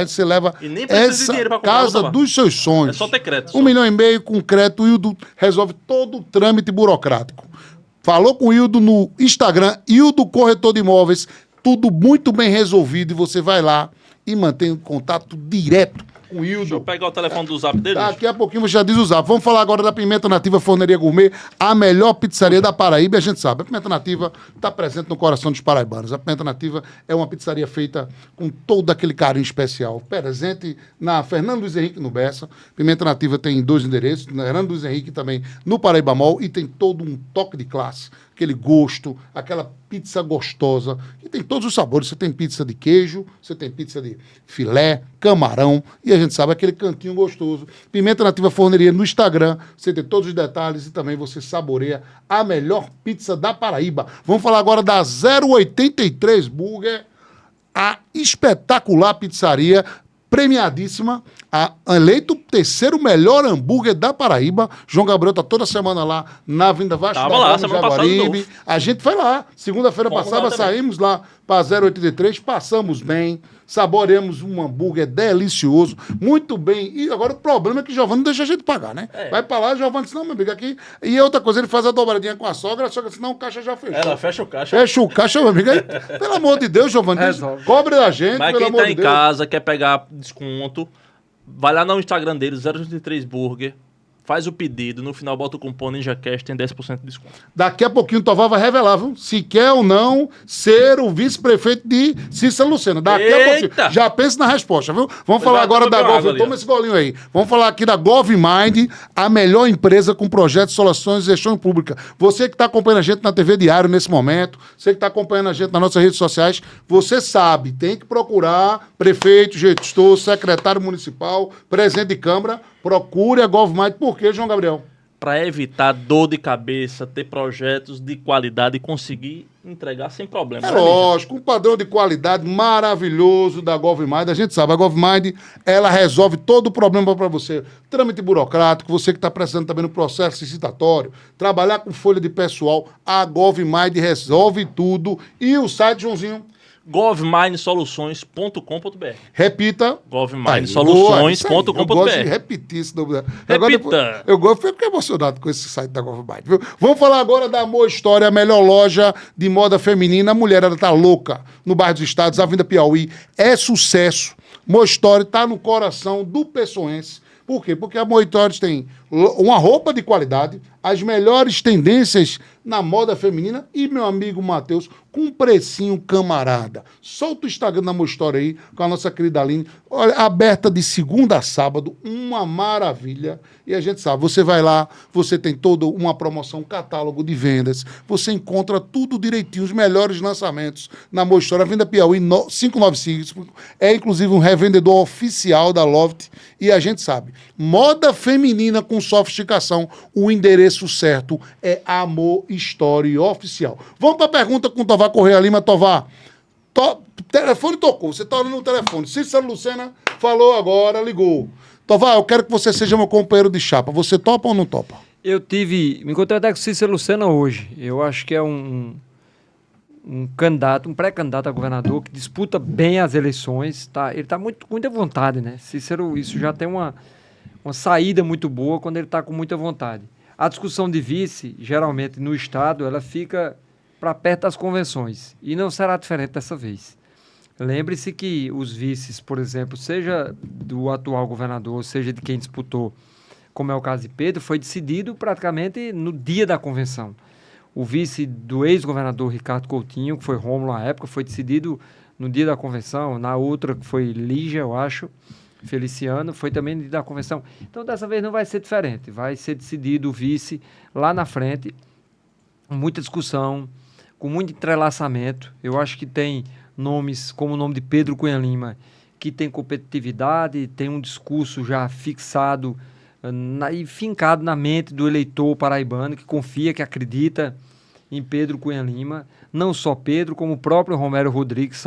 você leva E nem precisa de essa dinheiro pra comprar casa outra, dos seus sonhos. É só ter crédito, só. R$1,5 milhão com crédito, o Hildo resolve todo o trâmite burocrático. Falou com o Hildo no Instagram, Hildo Corretor de Imóveis, tudo muito bem resolvido e você vai lá e mantém contato direto com o deixa eu Hildo. pegar o telefone do zap dele. Daqui a pouquinho você já diz o zap. Vamos falar agora da Pimenta Nativa Forneria Gourmet, a melhor pizzaria da Paraíba. E a gente sabe, a Pimenta Nativa está presente no coração dos paraibanos. A Pimenta Nativa é uma pizzaria feita com todo aquele carinho especial. Presente na Fernando Luiz Henrique no Bessa. Pimenta Nativa tem 2 endereços, na Fernando Luiz Henrique também no Paraíba Mall. E tem todo um toque de classe, aquele gosto, aquela pizza gostosa. E tem todos os sabores. Você tem pizza de queijo, você tem pizza de filé, camarão. E a gente sabe aquele cantinho gostoso. Pimenta Nativa Forneria no Instagram. Você tem todos os detalhes e também você saboreia a melhor pizza da Paraíba. Vamos falar agora da 083 Burger, a espetacular pizzaria, premiadíssima, eleito o 3º melhor hambúrguer da Paraíba. João Gabriel tá toda semana lá na Avenida Vasco Tava da lá, Gama, semana passada de Jaguaribe. novo. A gente foi lá. Segunda-feira Fomos passada lá também. saímos lá para 083, passamos bem, saboreamos um hambúrguer delicioso, muito bem. E agora o problema é que o Giovanni não deixa a gente pagar, né? É. Vai para lá, o Giovanni disse, não, meu amigo, aqui... E outra coisa, ele faz a dobradinha com a sogra disse, não, o caixa já fechou. Ela fecha o caixa. Fecha o caixa, meu amigo. Aí, pelo amor de Deus, Giovanni, Resolve. cobre da gente, Mas pelo quem amor tá de em Deus. casa, quer pegar desconto, vai lá no Instagram dele, 083 Burger, faz o pedido, no final bota o cupom NinjaCast, tem 10% de desconto. Daqui a pouquinho o Tovar vai revelar, viu? Se quer ou não ser o vice-prefeito de Cícero Lucena. Daqui a Eita! pouquinho. Já pense na resposta, viu? Vamos Pois falar vai, agora toma da água Gov. ali, Toma ó. esse golinho aí. Vamos falar aqui da GovMind, a melhor empresa com projetos, soluções e gestão pública. Você que está acompanhando a gente na TV Diário nesse momento, você que está acompanhando a gente nas nossas redes sociais, você sabe, tem que procurar prefeito, gestor, secretário municipal, presidente de Câmara, procure a GovMind. Por quê, João Gabriel? Para evitar dor de cabeça, ter projetos de qualidade e conseguir entregar sem problema. É né, Ninja? lógico, um padrão de qualidade maravilhoso da GovMind. A gente sabe, a GovMind, ela resolve todo o problema para você. Trâmite burocrático, você que está precisando também no processo licitatório, trabalhar com folha de pessoal, a GovMind resolve tudo. E o site, Joãozinho? govminesoluções.com.br. Repita. govminesoluções.com.br. Eu gosto de repetir esse nome. Repita. Eu gosto, fico emocionado com esse site da GovMind, viu? Vamos falar agora da Amor História, a melhor loja de moda feminina. A mulher, ela tá louca no bairro dos Estados, Avenida Piauí. É sucesso. Amor História tá no coração do pessoense. Por quê? Porque a Amor História tem uma roupa de qualidade, as melhores tendências na moda feminina e, meu amigo Matheus, com um precinho camarada. Solta o Instagram da Amor História aí, com a nossa querida Aline. Olha, aberta de segunda a sábado, uma maravilha. E a gente sabe, você vai lá, você tem toda uma promoção, um catálogo de vendas, você encontra tudo direitinho, os melhores lançamentos na Amor História. A Venda Piauí 595, é inclusive um revendedor oficial da Loft. E a gente sabe, moda feminina com sofisticação, o endereço certo é Amor Story Oficial. Vamos para a pergunta com o Tovar Correia Lima. Tovar, telefone tocou, você está olhando no telefone. Cícero Lucena falou agora, ligou. Tovar, eu quero que você seja meu companheiro de chapa. Você topa ou não topa? Me encontrei até com o Cícero Lucena hoje. Eu acho que é um candidato, um pré-candidato a governador que disputa bem as eleições. Tá? Ele está com muita vontade, né? Cícero, isso já tem uma saída muito boa quando ele está com muita vontade. A discussão de vice, geralmente no Estado, ela fica para perto das convenções. E não será diferente dessa vez. Lembre-se que os vices, por exemplo, seja do atual governador, seja de quem disputou, como é o caso de Pedro, foi decidido praticamente no dia da convenção. O vice do ex-governador Ricardo Coutinho, que foi Rômulo na época, foi decidido no dia da convenção. Na outra, que foi Lígia, eu acho, Feliciano, foi também no dia da convenção. Então, dessa vez não vai ser diferente. Vai ser decidido o vice lá na frente, com muita discussão, com muito entrelaçamento. Eu acho que tem nomes como o nome de Pedro Cunha Lima, que tem competitividade, tem um discurso já fixado e fincado na mente do eleitor paraibano, que confia, que acredita em Pedro Cunha Lima. Não só Pedro, como o próprio Romero Rodrigues,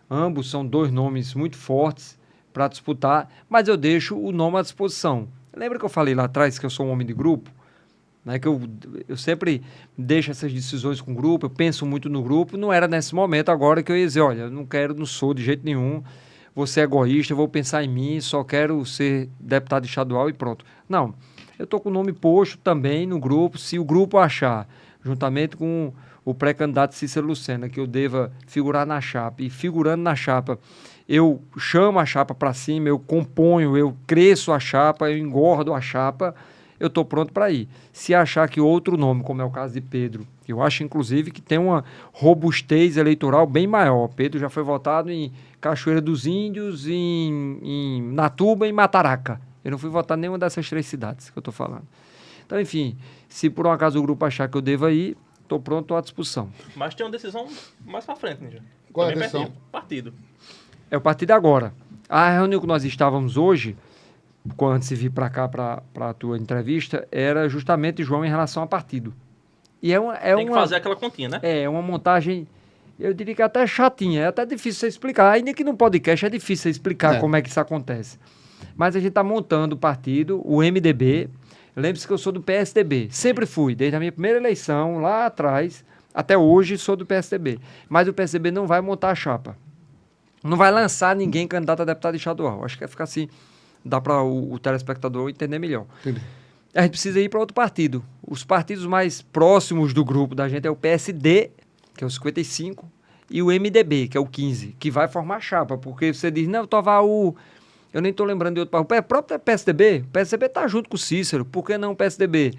ambos são dois nomes muito fortes para disputar, mas eu deixo o nome à disposição. Lembra que eu falei lá atrás que eu sou um homem de grupo? Né, que eu sempre deixo essas decisões com o grupo, eu penso muito no grupo. Não era nesse momento agora que eu ia dizer, olha, eu não sou de jeito nenhum, vou ser egoísta, eu vou pensar em mim, só quero ser deputado estadual e pronto. Não, eu estou com o nome posto também no grupo. Se o grupo achar, juntamente com o pré-candidato Cícero Lucena, que eu deva figurar na chapa, e figurando na chapa, eu chamo a chapa para cima, eu componho, eu cresço a chapa, eu engordo a chapa, eu estou pronto para ir. Se achar que outro nome, como é o caso de Pedro, eu acho inclusive que tem uma robustez eleitoral bem maior. Pedro já foi votado em Cachoeira dos Índios, em Natuba e em Mataraca. Eu não fui votado em nenhuma dessas três cidades que eu estou falando. Então, enfim, se por um acaso o grupo achar que eu deva ir, estou pronto à disposição. Mas tem uma decisão mais para frente, Ninja. Qual é a Também decisão? pertinho. Partido. É o partido agora. A reunião que nós estávamos hoje, quando se vir para cá para a tua entrevista, era justamente, João, em relação a partido. E Tem que fazer aquela continha, né? É uma montagem, eu diria que até chatinha, é até difícil você explicar. Ainda que no podcast é difícil você explicar como é que isso acontece. Mas a gente está montando o partido, o MDB. Lembre-se que eu sou do PSDB, sempre fui, desde a minha primeira eleição, lá atrás, até hoje sou do PSDB. Mas o PSDB não vai montar a chapa. Não vai lançar ninguém candidato a deputado estadual. Acho que vai ficar assim, dá para o telespectador entender melhor. Entendi. A gente precisa ir para outro partido. Os partidos mais próximos do grupo da gente é o PSD, que é o 55, e o MDB, que é o 15, que vai formar chapa. Porque você diz, não, Tovar, eu nem estou lembrando de outro partido. O próprio PSDB, o PSDB está junto com o Cícero. Por que não o PSDB?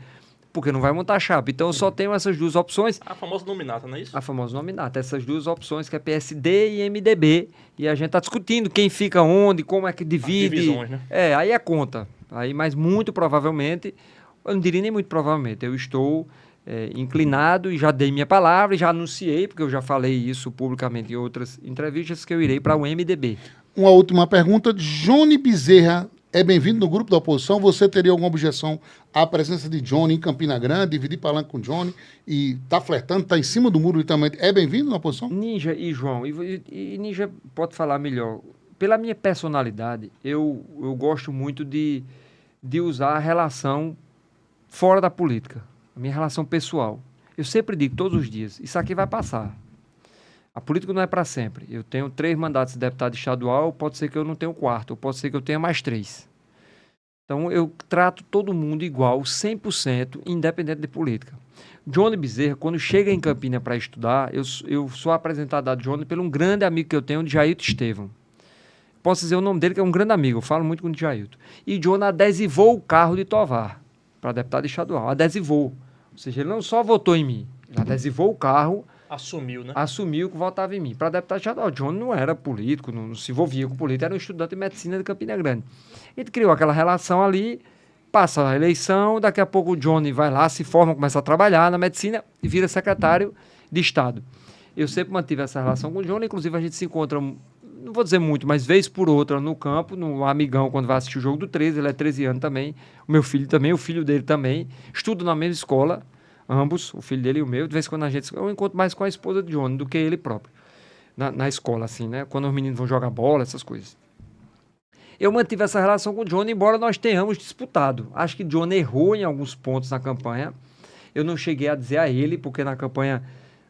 Porque não vai montar chapa. Então eu só tenho essas duas opções. A famosa nominata, não é isso? A famosa nominata. Essas duas opções, que é PSD e MDB. E a gente está discutindo quem fica onde, como é que divide. As divisões, né? Aí é conta. Aí, mas muito provavelmente, eu não diria nem muito provavelmente, eu estou inclinado e já dei minha palavra e já anunciei, porque eu já falei isso publicamente em outras entrevistas, que eu irei para o MDB. Uma última pergunta. Johnny Bezerra é bem-vindo no grupo da oposição. Você teria alguma objeção à presença de Johnny em Campina Grande, dividir palanque com Johnny e tá flertando, tá em cima do muro também. É bem-vindo na oposição? Ninja e João, e Ninja pode falar melhor. Pela minha personalidade, eu gosto muito de usar a relação fora da política, a minha relação pessoal. Eu sempre digo, todos os dias, isso aqui vai passar. A política não é para sempre. Eu tenho 3 mandatos de deputado estadual, pode ser que eu não tenha o 4º, ou pode ser que eu tenha mais 3. Então, eu trato todo mundo igual, 100%, independente de política. Johnny Bezerra, quando chega em Campina para estudar, eu sou apresentado a Johnny por um grande amigo que eu tenho, de Jailton Estevão. Posso dizer o nome dele, que é um grande amigo, eu falo muito com o Jailton. E Johnny adesivou o carro de Tovar para deputado estadual, adesivou. Ou seja, ele não só votou em mim, ele adesivou o carro, Assumiu, né? assumiu que votava em mim. Para deputado estadual, Johnny não era político, não se envolvia com política, era um estudante de medicina de Campina Grande. Ele criou aquela relação ali, passa a eleição, daqui a pouco o Johnny vai lá, se forma, começa a trabalhar na medicina e vira secretário de Estado. Eu sempre mantive essa relação com o Johnny, inclusive a gente se encontra, não vou dizer muito, mas vez por outra no campo, no Amigão, quando vai assistir o jogo do 13, ele é 13 anos também, o meu filho também, o filho dele também, estudo na mesma escola, ambos, o filho dele e o meu, de vez em quando eu encontro mais com a esposa de Johnny do que ele próprio, na escola, assim, né, quando os meninos vão jogar bola, essas coisas. Eu mantive essa relação com o Johnny, embora nós tenhamos disputado. Acho que Johnny errou em alguns pontos na campanha. Eu não cheguei a dizer a ele, porque na campanha,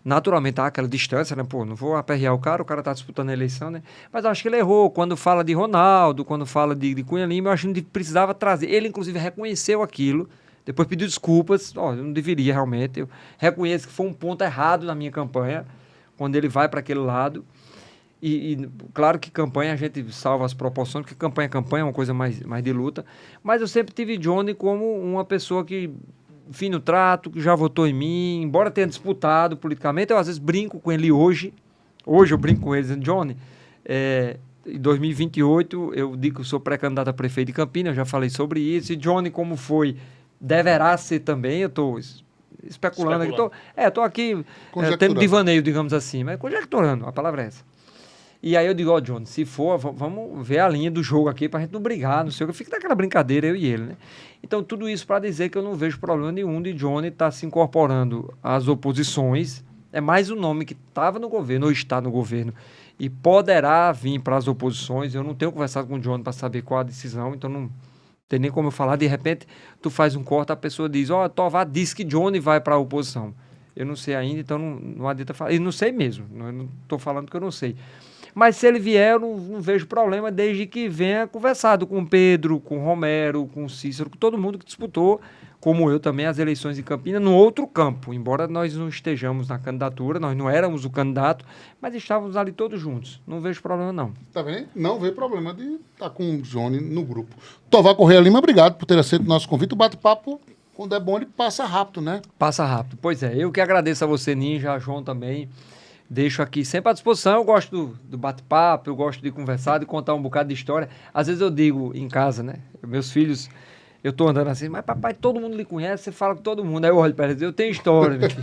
naturalmente, há aquela distância, né? Pô, não vou aperrear o cara tá disputando a eleição, né? Mas acho que ele errou. Quando fala de Ronaldo, quando fala de Cunha Lima, eu acho que não precisava trazer. Ele, inclusive, reconheceu aquilo, depois pediu desculpas. Eu não deveria, realmente. Eu reconheço que foi um ponto errado na minha campanha, quando ele vai para aquele lado. E claro que campanha a gente salva as proporções, porque campanha é uma coisa mais de luta, mas eu sempre tive Johnny como uma pessoa que, enfim, no trato, que já votou em mim, embora tenha disputado politicamente, eu às vezes brinco com ele hoje eu brinco com ele, dizendo, Johnny, em 2028 eu digo que eu sou pré-candidato a prefeito de Campinas, eu já falei sobre isso, e Johnny como foi, deverá ser também, eu estou especulando. Estou aqui tendo divaneio, digamos assim, mas conjecturando, a palavra é essa. E aí eu digo, ó, Johnny, se for, vamos ver a linha do jogo aqui pra gente não brigar, não sei o que. Fica naquela brincadeira, eu e ele, né? Então, tudo isso para dizer que eu não vejo problema nenhum de Johnny estar se incorporando às oposições. É mais um nome que estava no governo, ou está no governo, e poderá vir para as oposições. Eu não tenho conversado com o Johnny para saber qual a decisão, então não tem nem como eu falar. De repente, tu faz um corte, a pessoa diz, ó, Tovar disse que Johnny vai para a oposição. Eu não sei ainda, então não adianta falar. E não sei mesmo, eu não estou falando que eu não sei. Mas se ele vier, eu não vejo problema, desde que venha conversado com o Pedro, com o Romero, com o Cícero, com todo mundo que disputou, como eu também, as eleições em Campinas, no outro campo. Embora nós não estejamos na candidatura, nós não éramos o candidato, mas estávamos ali todos juntos. Não vejo problema, não. Tá vendo? Não vejo problema de estar com o Johnny no grupo. Tovar Correia Lima, obrigado por ter aceito o nosso convite. O bate-papo, quando é bom, ele passa rápido, né? Passa rápido. Pois é, eu que agradeço a você, Ninja, a João também. Deixo aqui sempre à disposição. Eu gosto do bate-papo, eu gosto de conversar, de contar um bocado de história. Às vezes eu digo em casa, né? Meus filhos, eu tô andando assim, mas papai, todo mundo lhe conhece, você fala com todo mundo. Aí eu olho para eles, eu tenho história, meu filho.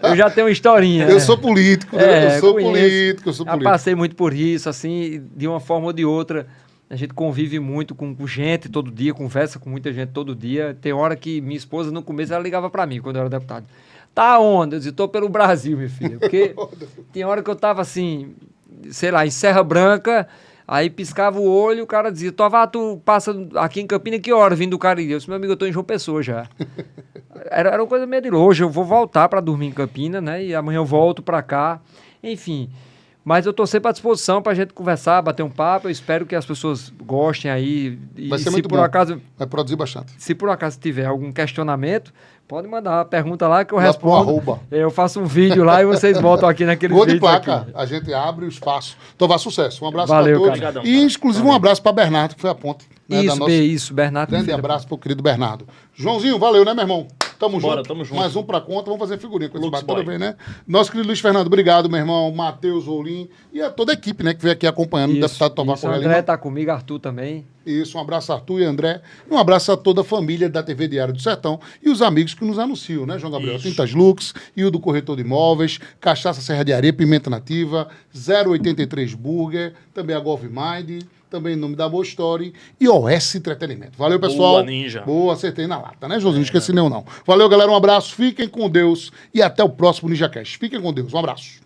Eu já tenho uma historinha. Eu sou político, né? Eu sou político. Eu passei muito por isso, assim, de uma forma ou de outra. A gente convive muito com gente todo dia, conversa com muita gente todo dia. Tem hora que minha esposa, no começo, ela ligava para mim, quando eu era deputado. Tá onde? Eu disse, tô pelo Brasil, minha filha. Porque tinha hora que eu tava assim, sei lá, em Serra Branca, aí piscava o olho, o cara dizia, Tovar, tu passa aqui em Campinas, que hora vindo do Cariri? Eu disse, meu amigo, eu tô em João Pessoa já. Era uma coisa meio de longe. Hoje eu vou voltar para dormir em Campinas, né? E amanhã eu volto para cá. Enfim, mas eu tô sempre à disposição pra gente conversar, bater um papo. Eu espero que as pessoas gostem aí. Vai ser se muito por bom. acaso Vai produzir bastante. Se por acaso tiver algum questionamento, pode mandar a pergunta lá que eu Lá respondo. pro @ Eu faço um vídeo lá e vocês botam aqui naquele Gol de vídeo. placa, Aqui. a gente abre o espaço. Tovar, sucesso. Um abraço Valeu, para todos. cara. E, inclusive, um abraço para Bernardo, que foi a ponte. Né, da nossa... Isso, Bernardo. Grande abraço pro querido Bernardo. Joãozinho, valeu, né, meu irmão? Tamo Bora, junto. tamo junto. Mais um pra conta. Vamos fazer figurinha com esse Lux bar toda Boy. vez, né? Nosso querido Luiz Fernando, obrigado, meu irmão. Matheus, Olim e a toda a equipe, né, que veio aqui acompanhando o deputado Tovar O Correia André Lima. tá comigo, Arthur também. Isso, um abraço a Arthur e André. E um abraço a toda a família da TV Diário do Sertão e os amigos que nos anunciam, né, João Gabriel? Isso. Tintas Lux, e o do Corretor de Imóveis, Cachaça Serra de Areia, Pimenta Nativa, 083 Burger, também a Golf Mind, também em nome da Boa Story e OS Entretenimento. Valeu, pessoal. Boa, Ninja. Boa, acertei na lata, né, Joãozinho? Não esqueci nenhum, não. Valeu, galera, um abraço, fiquem com Deus e até o próximo NinjaCast. Fiquem com Deus, um abraço.